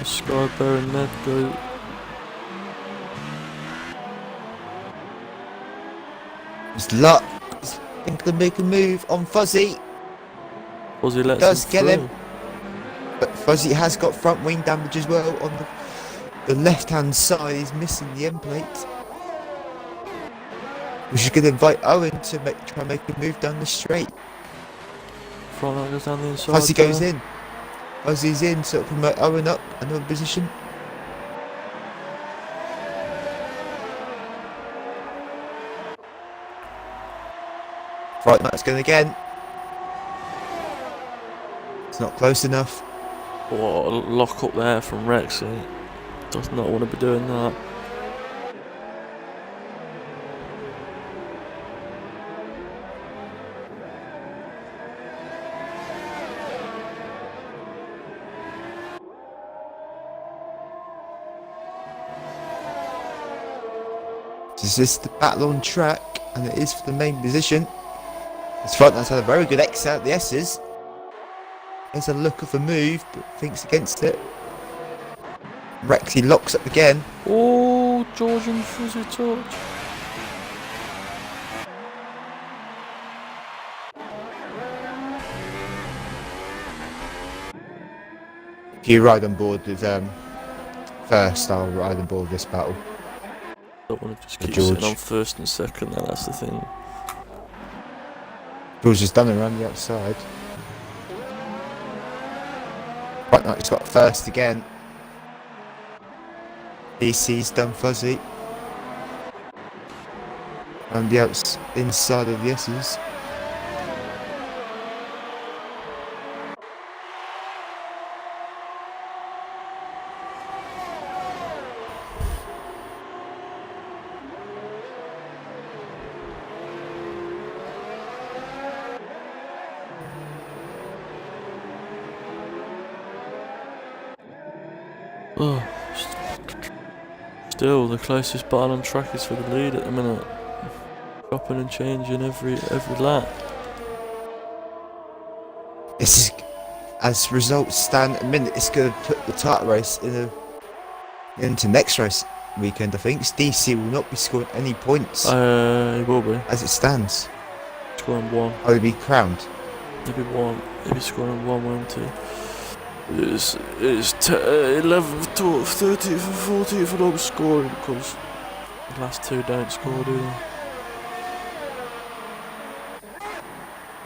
The Sky Bear and Ned go. It's luck. I think they'll make a move on Fuzzy. Fuzzy lets Does him get through. him. But Fuzzy has got front wing damage as well on the left hand side. He's missing the end plate. We should invite Owen to try and make a move down the straight. Fright Night goes down the inside. Fuzzy goes in. Fuzzy's in, so it'll promote Owen up another position. Fright Night's going again. It's not close enough. Oh, a lock up there from Rexy. Does not want to be doing that. This is the battle on track, and it is for the main position. This Fright Night's had a very good exit out of the S's. There's a look of a move, but thinks against it. Rexy locks up again. Oh, George and Fuzzy touch. If you ride on board with first, I'll ride on board this battle. Don't want to just keep George. sitting on first and second, now that's the thing. George has done it around the outside. Fright Night's got first again. DC's done Fuzzy. And the inside of the S's. Oh, still the closest battle on track is for the lead at the minute. Dropping and changing every lap. This is, as results stand at the minute, it's going to put the title race into next race weekend. I think DC will not be scoring any points He will be. as it stands. scoring one. Oh, he'll be crowned. He'll be one. He'll be scoring one, won't he? It's 11th, 12th, 13th, and 14th, and I'm scoring because the last two don't score, do they?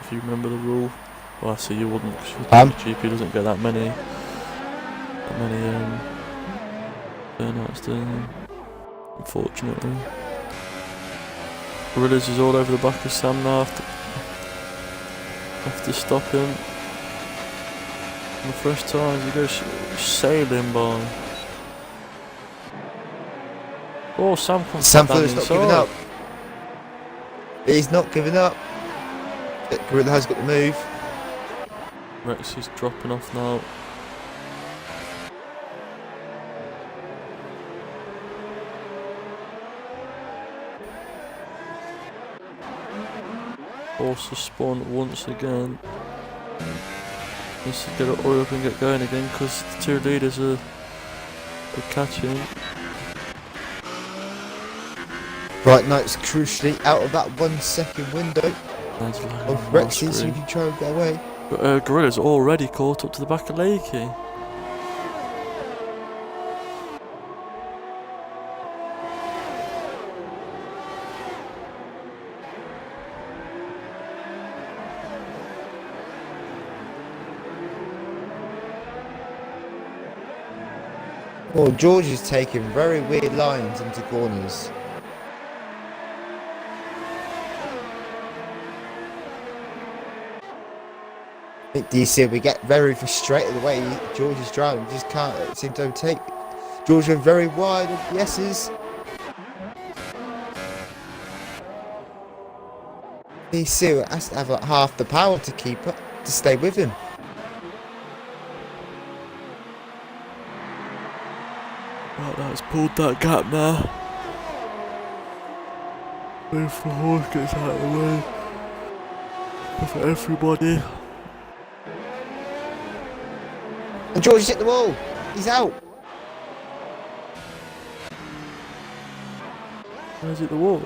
If you remember the rule. Well, I see you wouldn't, because GP doesn't get that many turnouts, do they? Unfortunately. Gorillas is all over the back of Sam now after stopping. And the fresh tires, he goes sailing by. Oh, Sam comes Sam down the Fuller's not giving inside. up. He's not giving up. Gorilla has got the move. Rex is dropping off now. Also spun once again. Needs to get it hurry up and get going again because the two leaders are catching. Right now it's crucially out of that 1 second window of Rexy, so you can try and get away. But Gorilla's already caught up to the back of Lakey. Well, George is taking very weird lines into corners. Do you see we get very frustrated the way George is driving? Just can't seem to overtake. George went very wide of the S's. You see has to have like half the power to keep up, to stay with him. Right, now it's pulled that gap now. If the horse gets out of the way for everybody. And George has hit the wall. He's out. Where's it, the wall?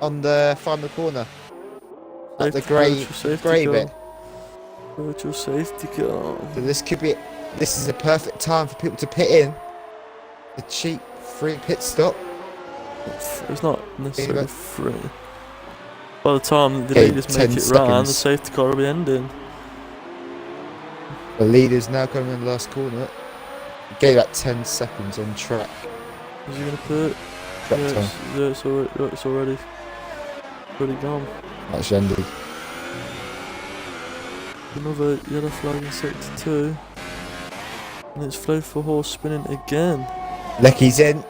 On the final corner. At the Virtual grey bit. Virtual safety car. So this is a perfect time for people to pit in. A cheap free pit stop. It's not necessarily free. By the time the Okay, leaders 10 make it round, the seconds. safety car will be ending. The leader's now coming in the last corner. Gave that 10 seconds on track. Is he going to put? Yeah, it's already gone. That's ended. Another yellow flag in sector 2. And it's flow for horse spinning again. Lecky's in.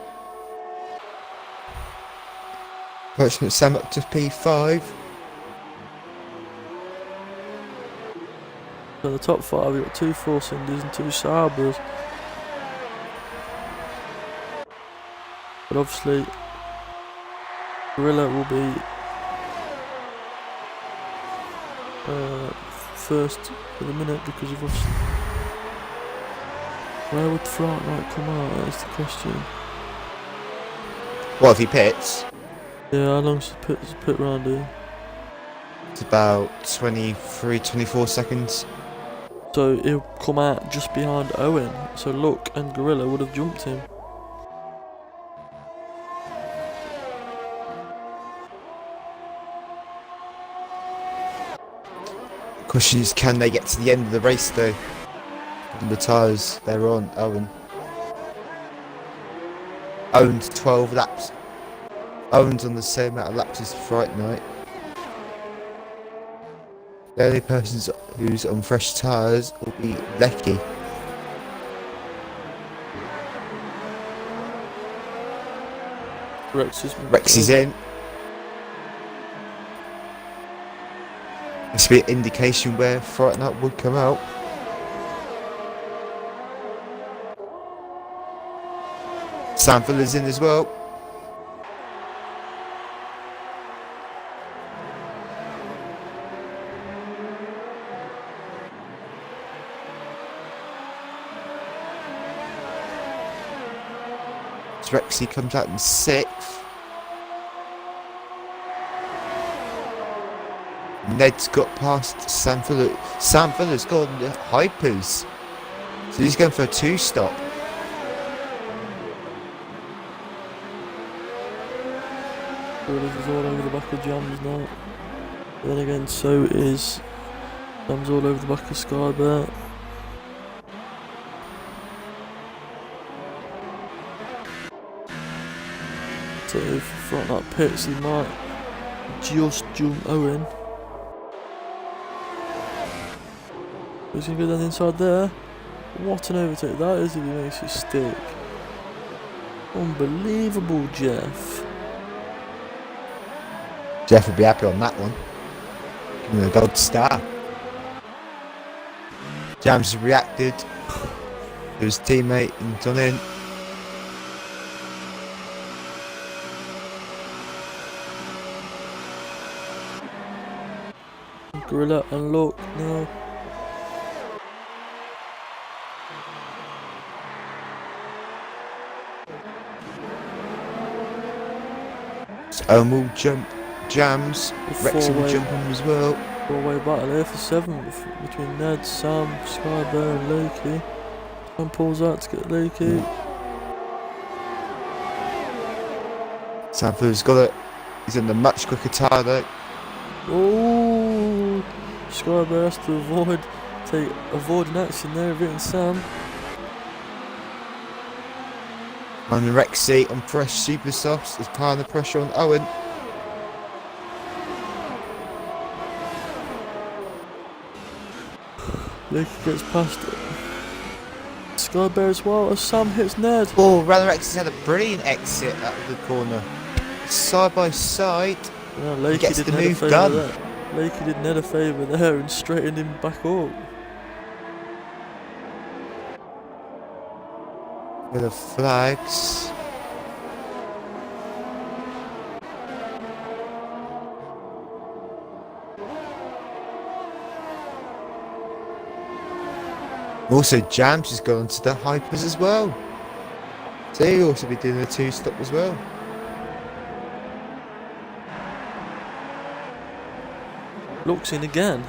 Coachman Sam up to P5. So the top 5, we've got 2 Force Indies and 2 Sabres. But obviously, Gorilla will be first for the minute because of us. Where would the front light come out? That is the question. What if he pits? Yeah, how long's the pit round here? It's about 23, 24 seconds. So he'll come out just behind Owen. So Luck and Gorilla would have jumped him. Question is, can they get to the end of the race though? The tyres they're on, Owen. Owen's 12 laps. Owen's on the same amount of laps as Fright Night. The only person who's on fresh tyres will be Lecky. Rex is in. This will be an indication where Fright Night would come out. Sanford is in as well. Rexy comes out in 6th. Ned's got past Sam Fuller. Sam Fuller's gone the hypers. So he's going for a 2-stop. This is all over the back of Jams now. But then again, so is Jams all over the back of Sky Bear. So if front that pits, he might just jump Owen. He's going to go down inside there. What an overtake that is if he makes it stick. Unbelievable, Jeff. Jeff will be happy on that one. Give him a gold star. Jams has reacted to his teammate and done in. Gorilla and look now. Owen will jump Jams. Rex will jump him as well. 4-way battle here for 7th between Ned, Sam, Skybear and Lakey. Sam pulls out to get Lakey. Sanford's got it. He's in the much quicker tyre though. Oh, Skybear has to avoid an action there of hitting Sam. And Rexy on fresh super softs is applying the pressure on Owen. Lakey gets past it. Skybear as well as Sam hits Ned. Oh, Runner X has had a brilliant exit out of the corner. Side by side. Yeah, Lakey gets did the Ned a move favour done. there. Lakey did Ned a favour there and straightened him back up. With the flags. Also, Jams has gone to the hypers as well. So he'll also be doing a 2-stop as well. Looks in again.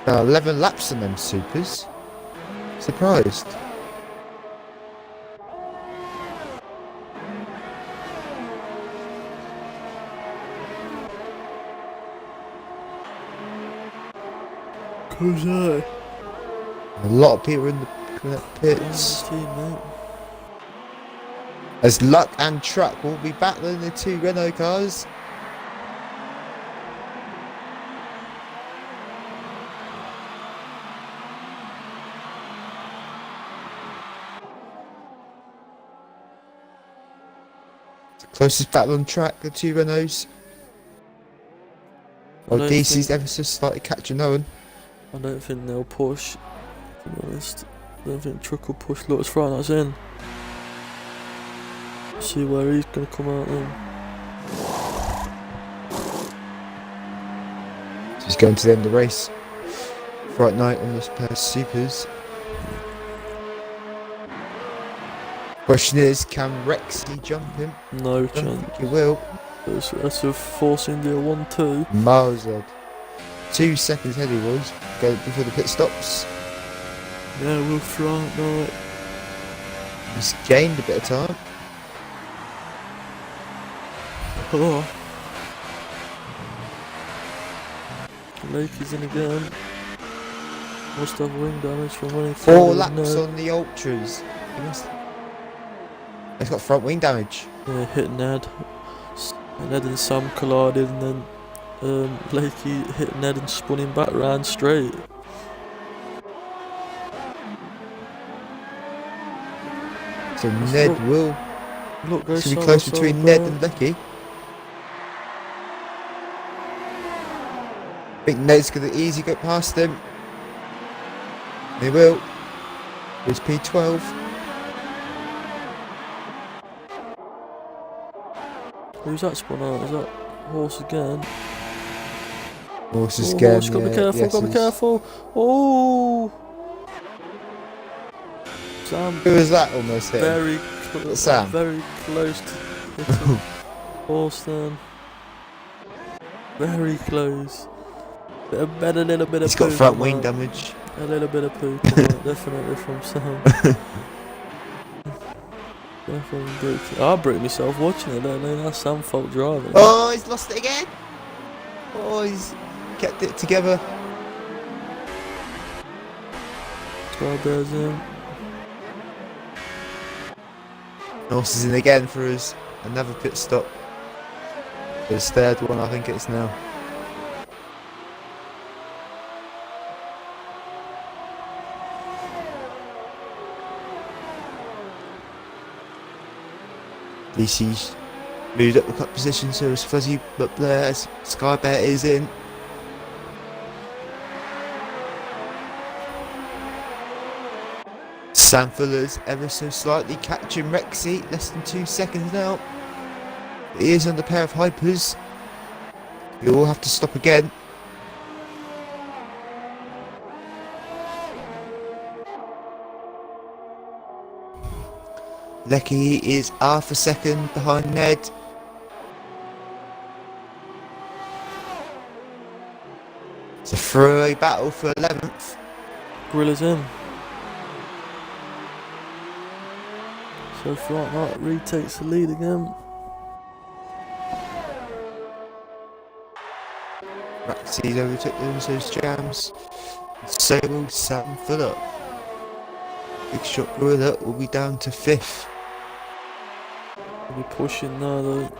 11 laps on them supers. Surprised. Who's that? A lot of people in the pits. Teammate. As Luck and Truck will be battling the 2 Renault cars. The closest battle on track, the 2 Renaults. Well, DC's ever so slightly catching Owen. I don't think they'll push, to be honest. I don't think Truck will push. Look, it's right, that's in. See where he's going to come out then. He's going to the end of the race. Fright night on this pair of supers. Question is, can Rexy jump him? No I don't chance. think he will. That's a Force India 1-2. Miles ahead. 2 seconds ahead he was, go before the pit stops. Yeah, we'll Fright night. He's gained a bit of time. Oh. Lakey's in again. Must have wing damage from running 4 laps on the Ultras. He's got front wing damage. Yeah, hit Ned. Ned and Sam collided, and then Lakey hit Ned and spun him back round straight. So Ned will. Look, goes Should be side close by between side Ned there. and Lecky. I think Ned's going to easy get past him. He will. There's P12. Who's that spun out? Is that Horse again? Horses Oh, again. Horse, gotta be careful, yes, gotta be careful. Oh! Sam, Who was that almost hit? very, Sam? very close to hitting Horse then. Very close. A little bit of He's got poo front come wing out. damage. A little bit of poo come out, definitely from Sam. Definitely bricked. I bricked myself watching it, don't know. That's Sam fault driving. Oh, he's lost it again. Oh, he's kept it together. Sky Bears in. Norse is in again for his another pit stop. His third one, I think it is now. DC's moved up the cut position, so it's Fuzzy up there as Sky Bear is in. Sam Fuller's ever so slightly catching Rexy, less than 2 seconds now. He is under a pair of hypers. He will have to stop again. Lecky is half a second behind Ned. It's a throwaway battle for 11th. Gorilla's in. So Front Knight retakes the lead again. Rexy's overtook them, so's Jams. So will Sam Fuller. Big Shot Gorilla will be down to 5th. We'll be pushing now though.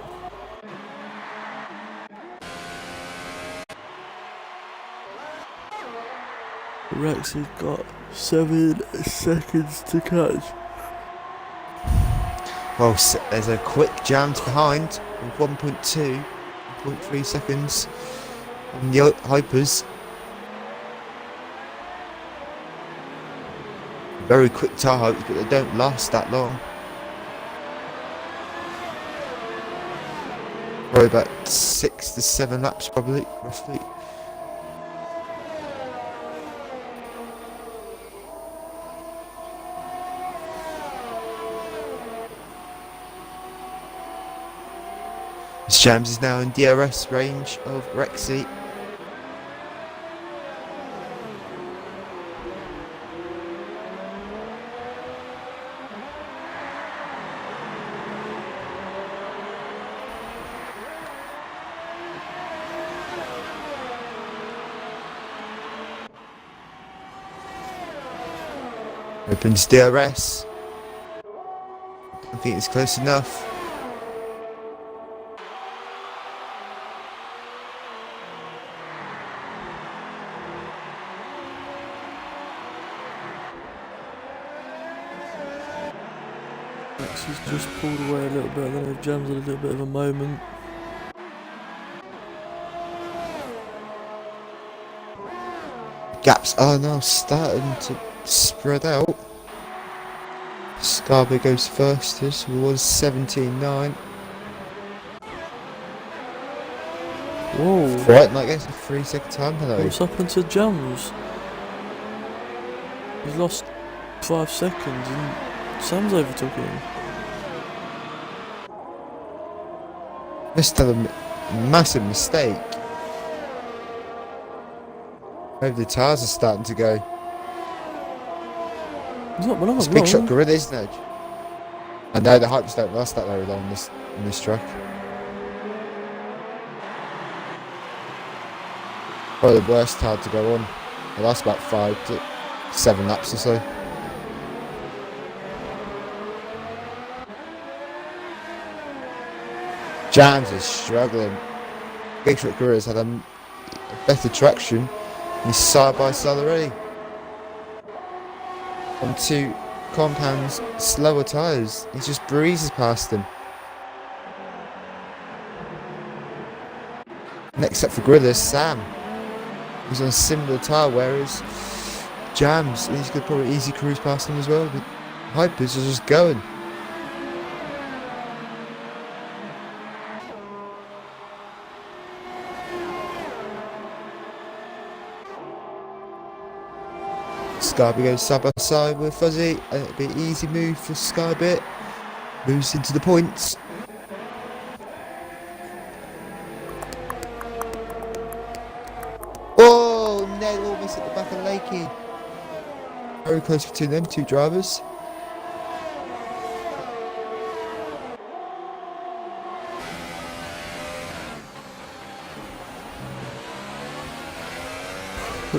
Rexy's got 7 seconds to catch. Well, there's a quick Jams behind with 1.2, 1.3 seconds on the hypers. Very quick tire hypers, but they don't last that long. Probably about 6 to 7 laps, probably, roughly. Jams is now in DRS range of Rexy. Opens DRS. I think it's close enough. Rexy's just pulled away a little bit, then Jams had a little bit of a moment. Gaps are now starting to spread out. Scarby goes fastest, who was 17.9. Whoa. Right, and I guess a 3-second time penalty. What's happened to Jams? He's lost 5 seconds and Sam's overtook him. Must have a massive mistake. Maybe the tyres are starting to go. He's not It's Big Shot Gorilla, isn't it? I know the hypes don't last that very long in this track. Probably the worst tyre to go on. It lasts about 5 to 7 laps or so. Jams is struggling. Big Shot Gorilla's had a better traction. He's side by side already. On 2 compounds, slower tyres. He just breezes past them. Next up for Gorilla is Sam. He's on a similar tyre, whereas Jams, he's going to probably easy cruise past him as well. The hypers are just going. Skyby goes side by side with Fuzzy, and it'll be an easy move for Skybit. Moves into the points. they're almost at the back of Lakey. Very close between them two drivers.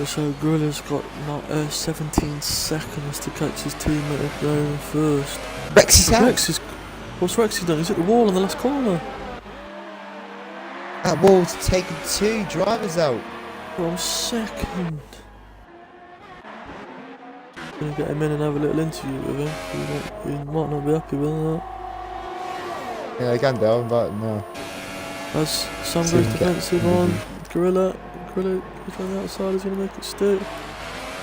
So Gorilla's got now 17 seconds to catch his teammate up there in first. Rex is out. What's Rexy done? He's at the wall in the last corner. That wall's taken two drivers out. From second. Gonna get him in and have a little interview with him. He might not be happy with that. Yeah, I can do, but no. As Sam goes defensive on Gorilla goes on the outside, he's going to make it stick.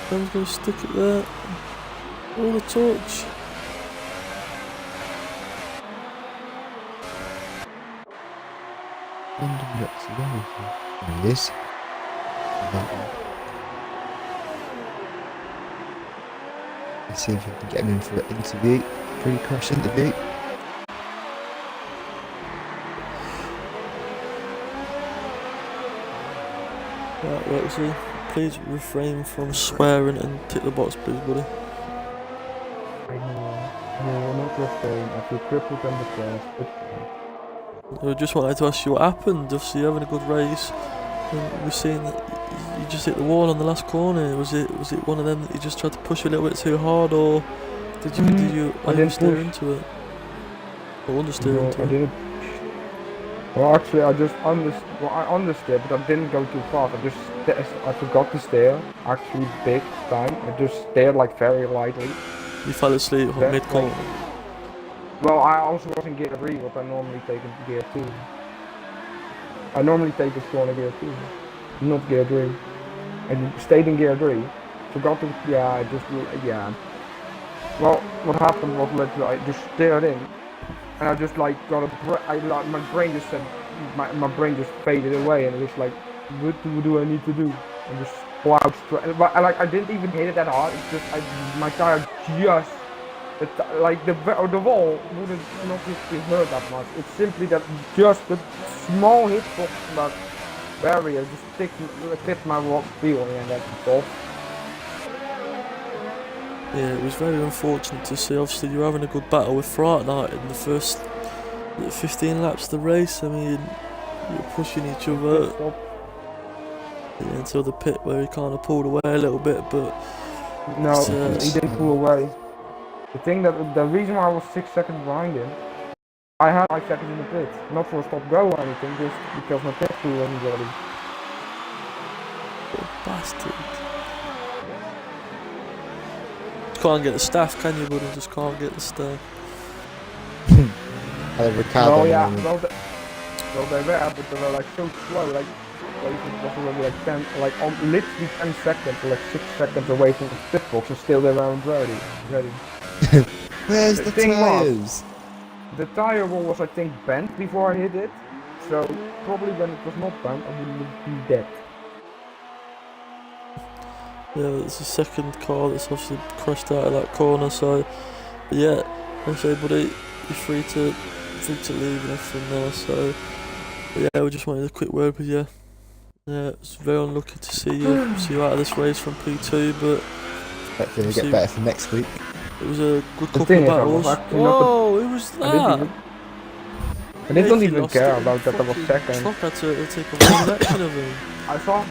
Sam's going to stick it there. All the touch. There he is. Let's see if we can get him in for an interview. Pre-crash interview. Right, Rexy, please refrain from swearing and tick the box, please, buddy. I know, not refrain. I feel crippled on the first. I just wanted to ask you what happened. Obviously, you're having a good race. And we've seen that you just hit the wall on the last corner. Was it one of them that you just tried to push a little bit too hard, or did you oversteer into it? Or understeer into it? I didn't. Well, actually, I understeered, but I didn't go too fast. I forgot to steer. Actually, big time. I just steered like very lightly. You fell asleep on mid-corner. Well, I also was in gear 3, what I normally take in gear 2. I normally take this corner gear 2, not gear 3. I stayed in gear 3. Forgot to, yeah. Well, what happened was literally I just steered in, and I just like got my brain just said, my brain just faded away, and it was like, what do I need to do? And just plowed straight. But I didn't even hit it that hard. It's just my tire just. The wall wouldn't not be hurt that much. It's simply that just the small hitbox that barrier just fit my wheel and that's off. Yeah, it was very unfortunate to see. Obviously, you were having a good battle with R19 in the first 15 laps of the race. I mean, you were pushing each other until the pit where he kind of pulled away a little bit, but no, he didn't pull away. The reason why I was 6 seconds behind him, I had 5 seconds in the pit, not for a stop go or anything, just because my pit crew wasn't ready. What a bastard. You can't get the staff, can you, buddy? Just can't get the staff. Well, yeah, well, they were, but they were like so slow, like it was already like 10, literally 10 seconds, like 6 seconds away from the pit box, and still they weren't ready. Where's the tires? The tire wall was, I think, bent before I hit it, so probably when it was not bent, I wouldn't be dead. Yeah, it's the second car that's obviously crashed out of that corner, so but yeah, I say, buddy, you're free to leave and everything there, so but yeah, we just wanted a quick word with you. Yeah, it's very unlucky to see you out of this race from P2, but hopefully it'll get better for next week. It was a good couple of battles. Whoa, who was that? I didn't even care about that I was second. Truck had to take a run action of him. I saw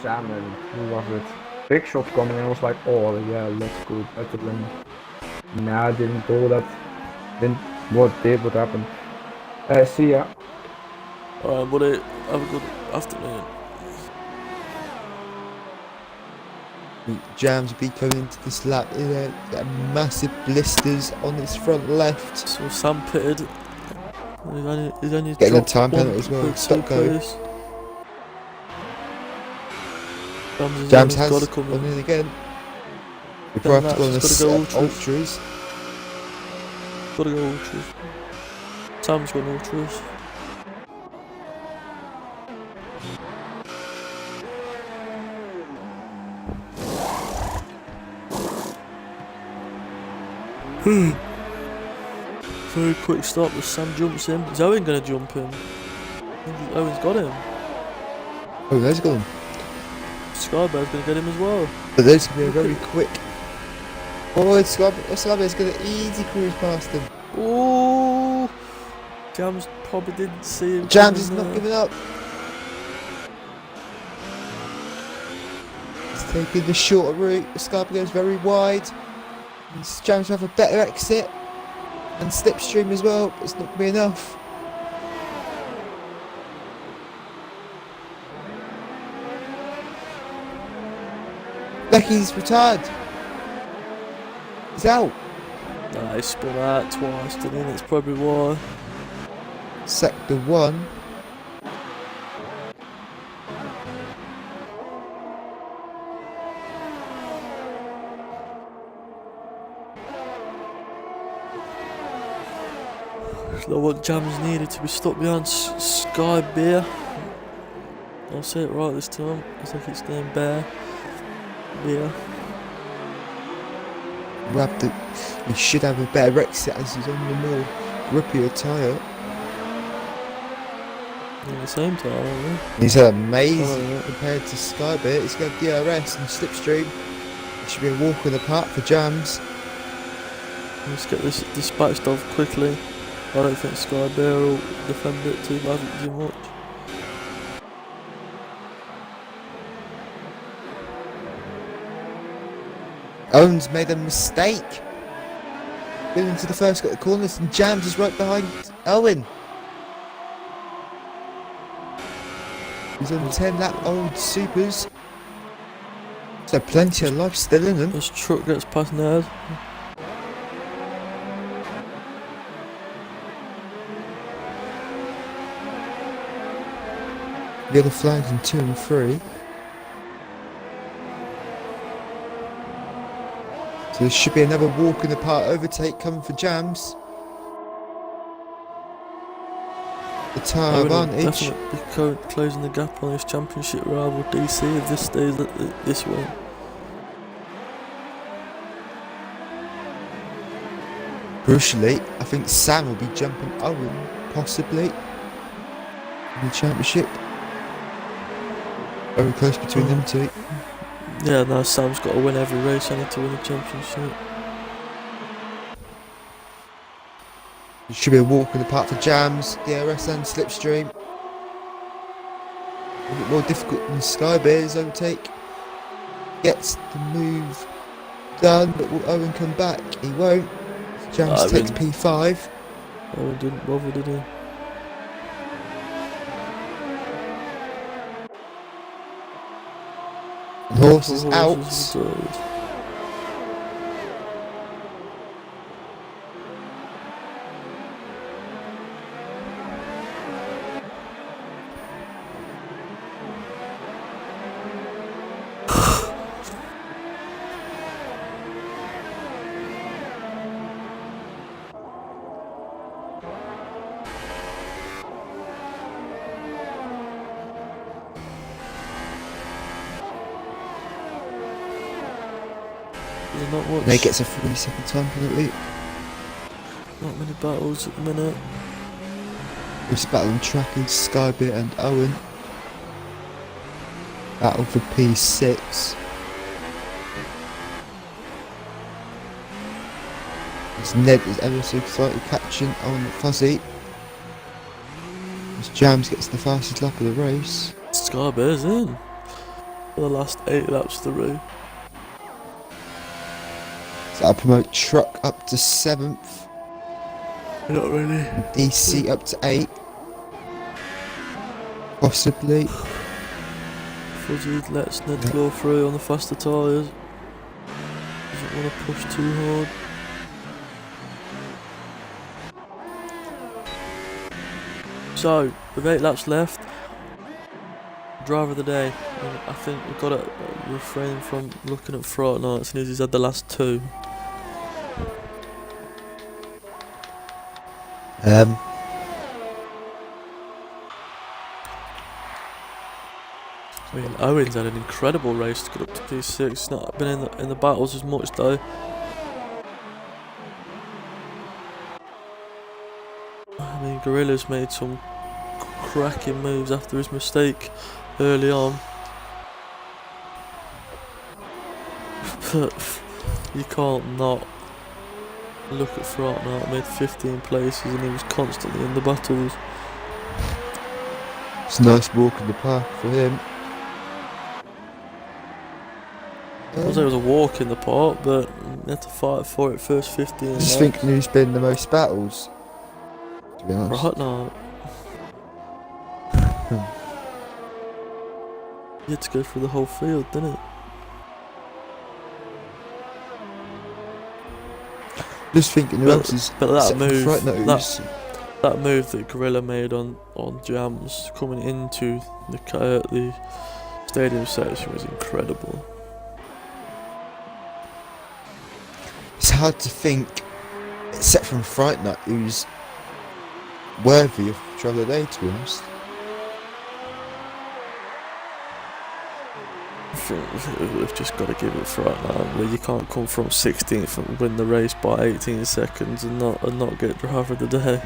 Sam and who was it? Big shot coming and I was like, oh yeah, that's good, better than. Nah, I didn't do that. What happened? See ya. Alright, buddy, have a good afternoon. Jams will be coming into this lap, got massive blisters on his front left. So Sam pitted. He's only getting a time penalty as well. Stop go. Jams has got to come in again. We probably have to go on the ultras. Gotta go ultras. Sam's got ultras. Very quick stop as Sam jumps in. Is Owen gonna jump in? I think Owen's got him. Oh, there's got him. Skybear's going to get him as well. But those can be a very quick. Oh, Skybear's got an easy cruise past him. Oh, Jams probably didn't see him. Jams is not giving up. He's taking the shorter route. Skybear goes very wide. And Jams will have a better exit. And slipstream as well. It's not going to be enough. Becky's retired. He's out. Nah, he spun out twice, didn't he? That's probably why. Sector 1. So what Jams needed to be stuck behind Sky Bear. I'll say it right this time. I think it's named Bear. Bear. He should have a better exit as he's on the more grippier tyre. At the same time, aren't He's amazing compared to Skybear. He's got DRS and slipstream. It should be a walk in the park for Jams. we? Let's get this dispatched off quickly. I don't think Sky Bear will defend it too much. Owen's made a mistake. Been into the first got the corners and Jams is right behind Owen. He's on 10 lap old supers. So plenty of life still in them. This truck gets past Ned. The other flags in 2 and 3. So there should be another walk in the park overtake coming for Jams. The tyre advantage. Definitely closing the gap on his championship rival DC if this stays this way. Crucially, I think Sam will be jumping Owen, possibly, in the championship. Very close between them two. Yeah, now Sam's got to win every race, I need to win the championship. It should be a walk in the park for Jams, DRS and slipstream. A bit more difficult than Skybear's overtake. Gets the move done, but will Owen come back? He won't. Jams takes P5. Owen didn't bother, did he? The horse is out. Not much. He gets a 40-second time penalty. Not many battles at the minute. This battle on track is Skybear and Owen. Battle for P6. As Ned is ever so slightly catching on Fuzzy. As Jams gets the fastest lap of the race. Skybear's in for the last 8 laps through. So I'll promote Truck up to 7th. Not really. DC up to 8. Possibly. Fuzzy lets Ned go through on the faster tyres. Doesn't want to push too hard. So, with 8 laps left, driver of the day. And I think we've got to refrain from looking at Fortnite since he's had the last 2. I mean, Owen's had an incredible race to get up to P6. He's not been in the battles as much though. I mean, Gorilla's made some cracking moves after his mistake early on. You can't not look at Fortnite. Made 15 places and he was constantly in the battles. It's a nice walk in the park for him. I was there was a walk in the park, but you had to fight for it first 15 I laps. just think who's been the most battles, to be honest. Fortnite. You had to go through the whole field, didn't it? Just thinking who else is But that set from move, Fright that move that Gorilla made on Jams coming into the stadium section was incredible. It's hard to think, except from Fright Night, who's worthy of Travel Day, to be honest. I think we've just got to give it Fortnite. Where you can't come from 16th and win the race by 18 seconds and not get driver of the day.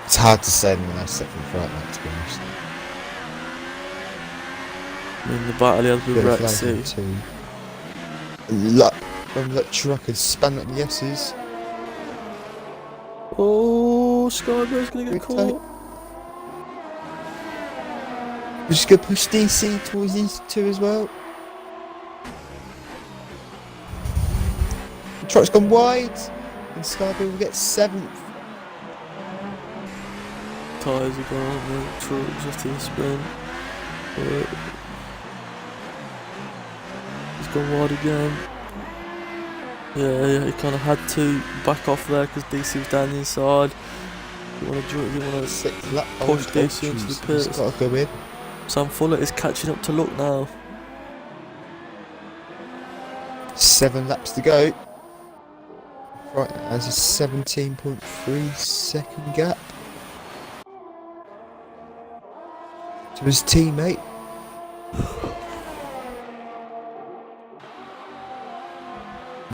It's hard to say anyone else set from Fright Night, to be honest. I mean, the battle he had with Rexy. When that truck had spun at the S's. Oh, Skybo's gonna get caught. We're just gonna push DC towards these two as well. The truck's gone wide, and Skybo will get 7th. Tyres are gone, the truck's just in the spin. He's gone wide again. Yeah, he kind of had to back off there because DC was down the inside. You want to 6 lap push DC into the pits. Got to go in. Sam Fuller is catching up to Luck now. 7 laps to go. Right, that's a 17.3 second gap to his teammate.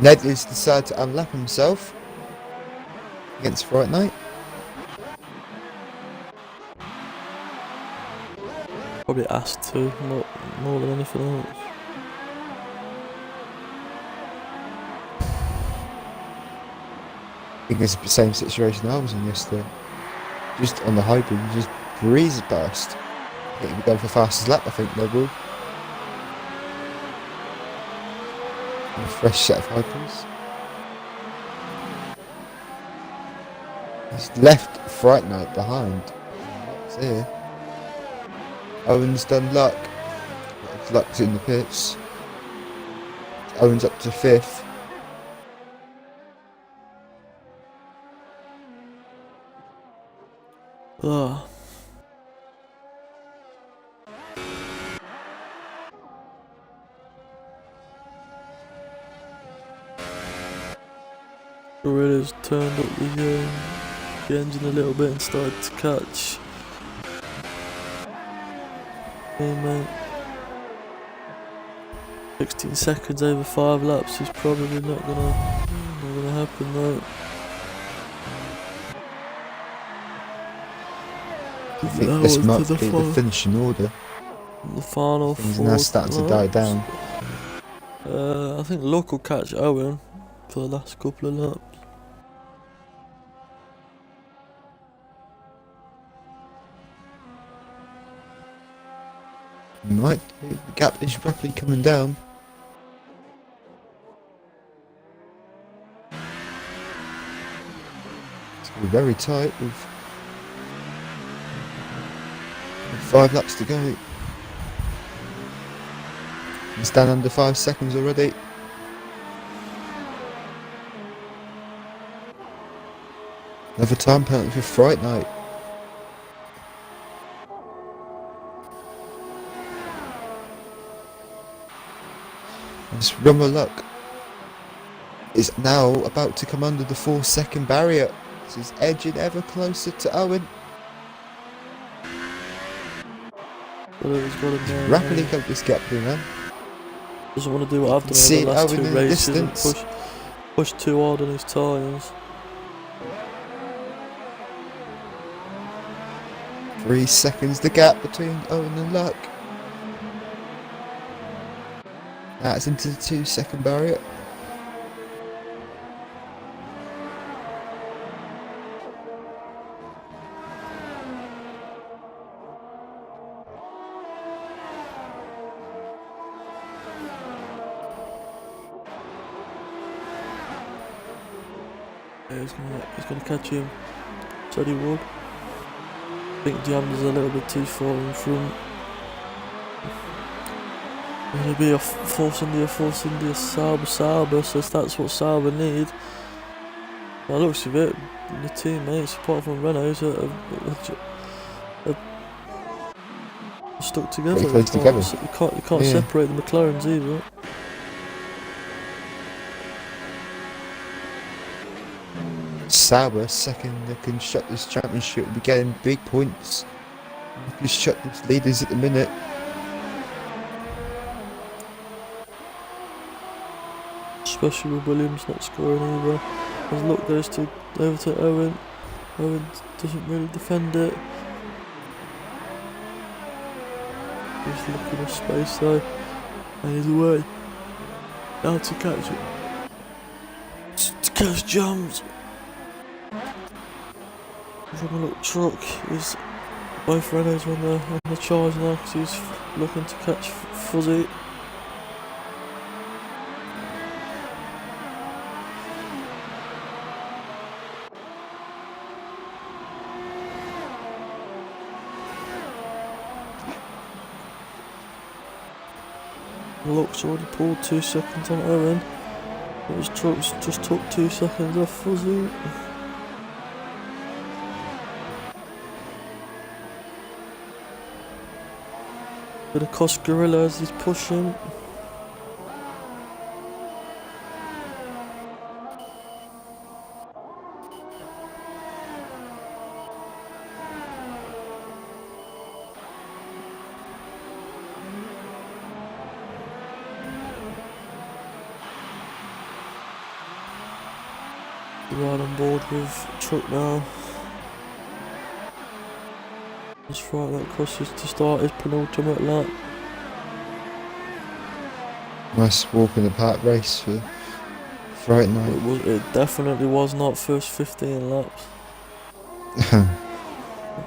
Ned has decided to unlap himself against Fright Night. Probably asked to, more than anything else. I think it's the same situation I was in yesterday. Just on the hybrid, you just breeze past. I think we're going for fastest lap, I think they will. A fresh set of hybrids. He's left Fright Night behind. That's here. Owen's done Luck. Luck's in the pits. Owen's up to 5th. Ugh. Gorilla's turned up the engine a little bit and started to catch. Hey mate. 16 seconds over 5 laps is probably not gonna happen though. I think this might be the finishing order. The final things now starting to die down. I think Luck will catch Owen for the last couple of laps. Might be. The gap is rapidly coming down. It's going to be very tight with 5 laps to go. It's down under 5 seconds already. Another time penalty for Fright Night. This Rummer Luck is now about to come under the 4-second barrier. This is edging ever closer to Owen. Rapidly got this gap through, man. Doesn't want to do what I've done in the last 2 races and push too hard on his tyres. 3 seconds the gap between Owen and Luck. That's into the 2-second barrier. Yeah, he's gonna catch him. Said he would. I think Jam's a little bit too far in front. It'll be a Force India Sauber, so that's what Sauber need. By the looks of it, the teammates, apart from Renault, are stuck together. Pretty close together. You can't Yeah. separate the McLarens either. Sauber, second in the Constructors' Championship, will be getting big points. Constructors leaders at the minute. Especially with Williams not scoring either. As luck goes over to Owen. Owen doesn't really defend it. He's looking for space though. And he's away. Now to catch it. To catch Jams. From a little truck is both Renaults on the charge now because he's looking to catch Fuzzy. Luck's already pulled 2 seconds on Owen. But his truck's just took 2 seconds off Fuzzy. Gonna cost Gorilla as he's pushing. Right on board with truck now. Just right that crosses to start his penultimate lap. Nice walk in the park race for Friday night. It definitely was not first 15 laps.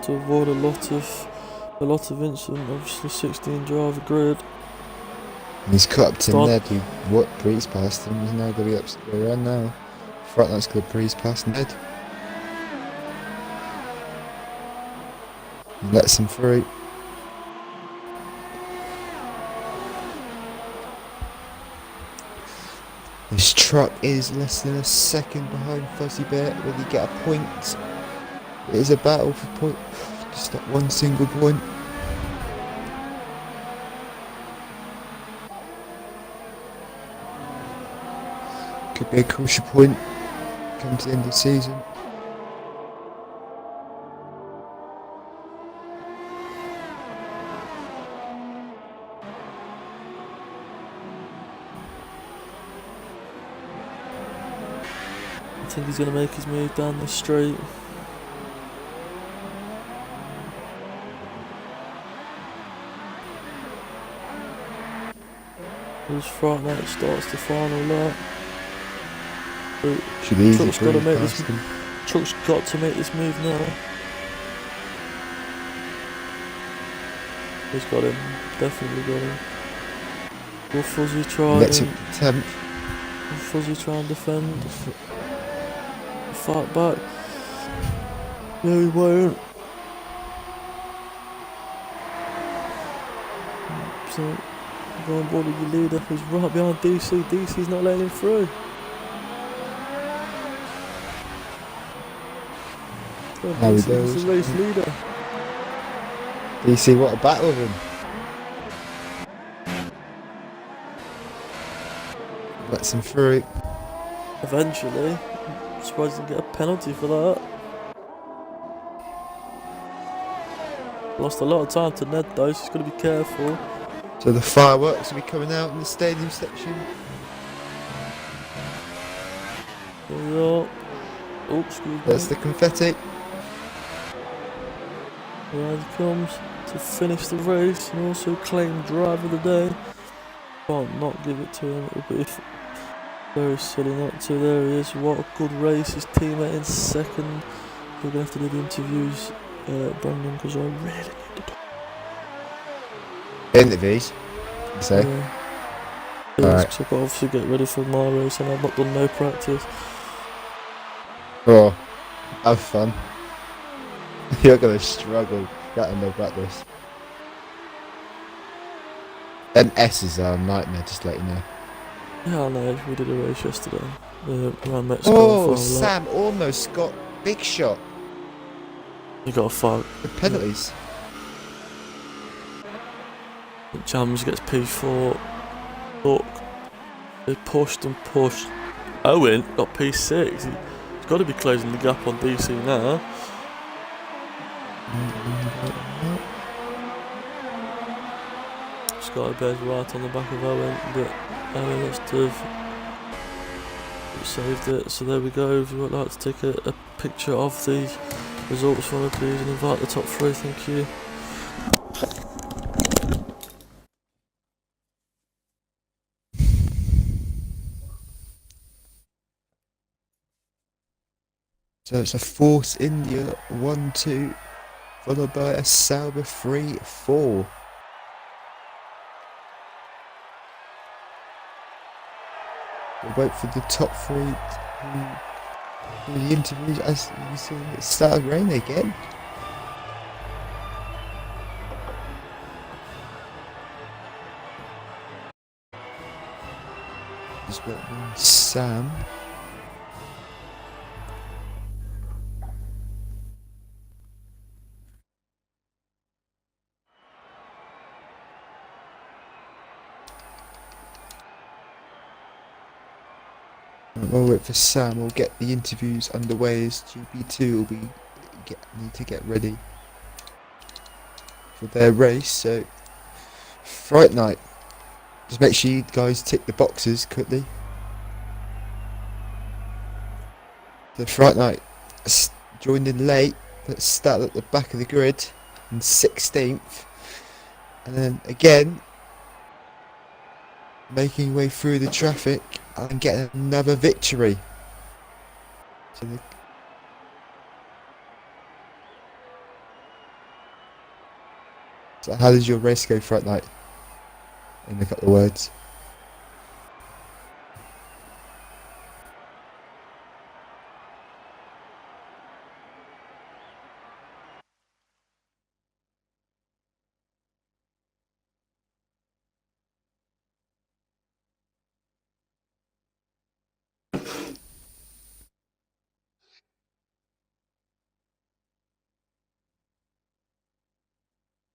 To avoid a lot of incident, obviously 16 driver grid. He's cut up to Ned, who breezed past him. He's now going to be up around now. Frontline's going to breeze past Ned. He lets him through. This truck is less than a second behind Fuzzy Bear. Will he get a point? It is a battle for point. Just that one single point. Could be a crucial point. Comes the end of the season. I think he's going to make his move down the straight. As Friday night starts the final lap. Truck's got to make this. Truck's got to make this move now. He's got him. Definitely got him. Will Fuzzy try? Let's attempt. Will Fuzzy try and defend? Fight back. No, he won't. So, go on board with your leader who's right behind DC. DC's not letting him through. How he goes. He's the race leader. DC, what a battle with him. Lets him through. Eventually. I'm surprised he didn't get a penalty for that. Lost a lot of time to Ned though, so he's got to be careful. So the fireworks will be coming out in the stadium section. There we are. Oh, excuse me. There's the confetti. Here he comes to finish the race and also claim driver of the day. Can't not give it to him. It would be very silly not to. There he is. What a good race. His teammate in second. We're going to have to do the interviews, Brandon, because I really need to talk. Interviews, you say? Yeah. Alright. Because I've got to obviously get ready for my race and I've not done no practice. Oh, have fun. You're gonna struggle getting no practice. Them S's are a nightmare, just to let you know. Yeah, I know. We did a race yesterday around Mexico. Oh, and Sam almost got big shot. You got a foul. The penalties. Jams gets P4. Look, they pushed and pushed. Owen got P6. He's got to be closing the gap on DC now. Sky Bear's right on the back of Owen, but Owen has to have saved it. So there we go. If you would like to take a picture of the results for me, please, and invite the top three. Thank you. So it's a Force India 1-2, followed by a Sauber 3-4. We'll wait for the top three to do the interviews. As you see, it started raining again. Just waiting on Sam. We'll wait for Sam. We'll get the interviews underway as GP2 will be need to get ready for their race. So Fright Night. Just make sure you guys tick the boxes quickly. The Fright Night joined in late. Let's start at the back of the grid in 16th, and then again making way through the traffic and getting another victory. So how does your race go Fright Night? In a couple of words.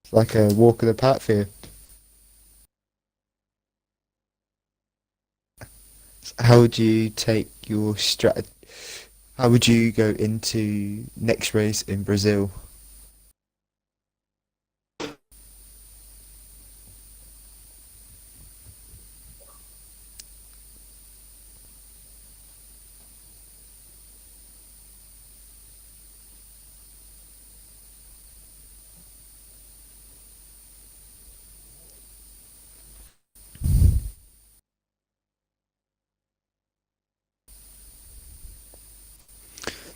It's like a walk in the park for you. How would you take your strategy? How would you go into next race in Brazil?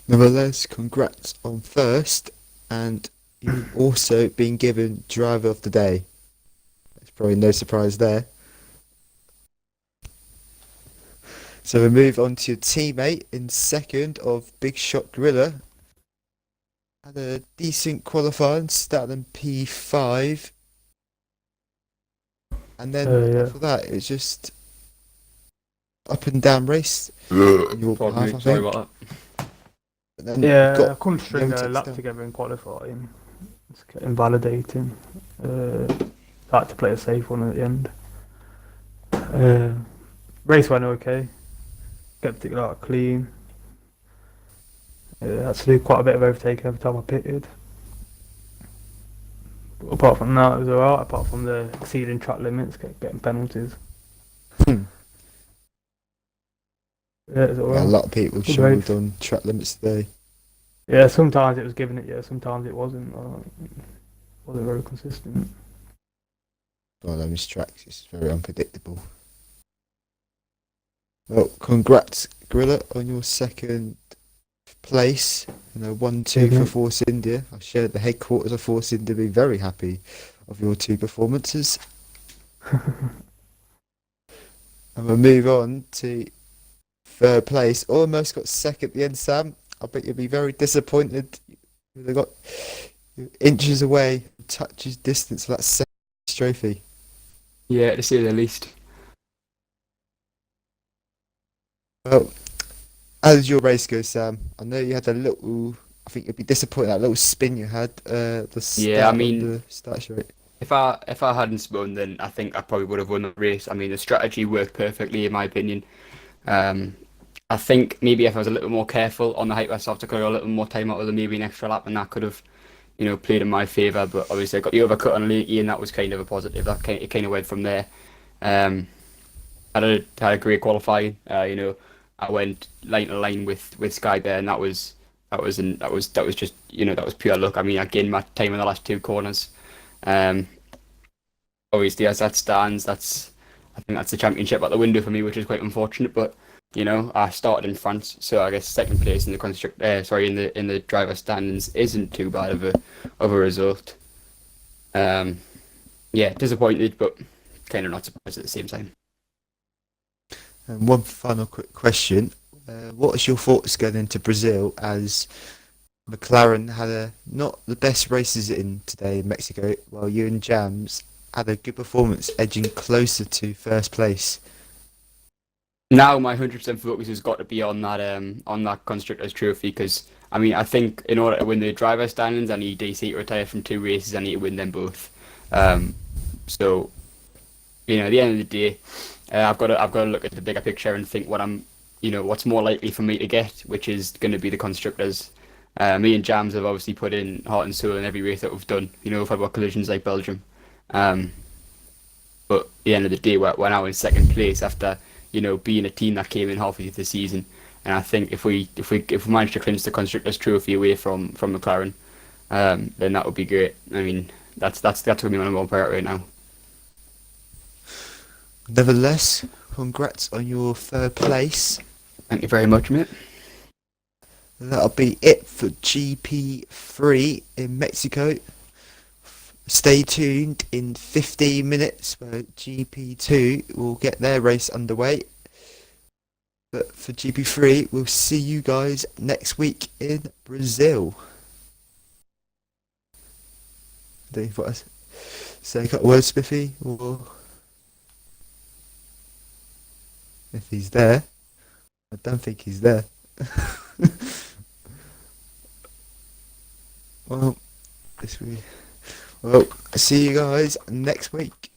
Nevertheless, congrats on first, and you've also been given driver of the day. There's probably no surprise there. So we move on to your teammate in second of Big Shot Gorilla. Had a decent qualifying, started in P5. And then after that, it was just up and down race. In your behalf, I think. About that. Yeah, I couldn't string a lap together in qualifying. It's invalidating. Had to play a safe one at the end. Race went okay. Kept it like clean. Had to do quite a bit of overtaking every time I pitted. But apart from that, it was alright. Apart from the exceeding track limits, getting penalties. Yeah, it was alright. A lot of people struggled on track limits today. Yeah, sometimes it was giving it, yeah, sometimes it wasn't. Wasn't very consistent. one of those tracks. It's very unpredictable. Well, congrats, Gorilla, on your second place. 1-2 for Again. Force India. I shared the headquarters of Force India being very happy of your two performances. And we'll move on to third place. Almost got second at the end, Sam. I bet you'll be very disappointed. They got inches away, touches distance for that second trophy. Yeah, to say the least. Well, how did your race go, Sam? I know you had a little. I think you'd be disappointed that little spin you had the Yeah, I start of mean, the start straight. if I hadn't spun, then I think I probably would have won the race. I mean, the strategy worked perfectly in my opinion. Um, I think maybe if I was a little more careful on the height west obstacle, a little more time out of the maybe an extra lap, and that could have, played in my favour. But obviously, I got the overcut on Leaky, and that was kind of a positive. It kind of went from there. Um, had a great qualifying. I went line to line with Sky there, and that was just that was pure luck. I mean, I gained my time in the last two corners. Um, Obviously, as that stands, I think that's the championship out the window for me, which is quite unfortunate. But I started in France, so I guess second place in the in the driver standings isn't too bad of a result. Um, yeah, disappointed, but kind of not surprised at the same time. And one final quick question: what is your thoughts going into Brazil as McLaren had not the best races in today in Mexico, while you and Jams had a good performance, edging closer to first place? Now my 100% focus has got to be on that constructors trophy because I mean I think in order to win the driver standings I need DC to retire from two races. I need to win them both. Um, so at the end of the day, I've got to look at the bigger picture and think what's more likely for me to get, which is going to be the constructors. Me and Jams have obviously put in heart and soul in every race that we've done. We've had collisions like Belgium. Um, but at the end of the day, we're now in second place after being a team that came in halfway through the season. And I think if we manage to clinch the constructors' trophy away from McLaren, then that would be great. I mean, that's going to be my number one priority right now. Nevertheless, congrats on your third place. Thank you very much, mate. That'll be it for GP3 in Mexico. Stay tuned in 15 minutes where GP2 will get their race underway. But for GP3, we'll see you guys next week in Brazil. Do you want to say a couple words, Spiffy? Or if he's there. I don't think he's there. Well, this week. Well, see you guys next week.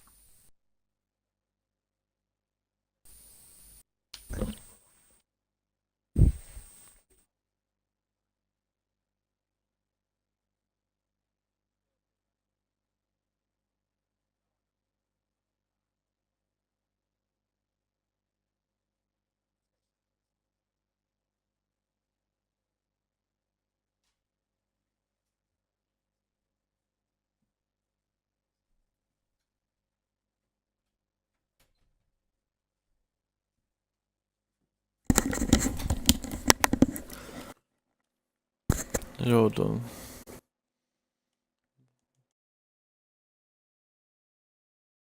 You're done.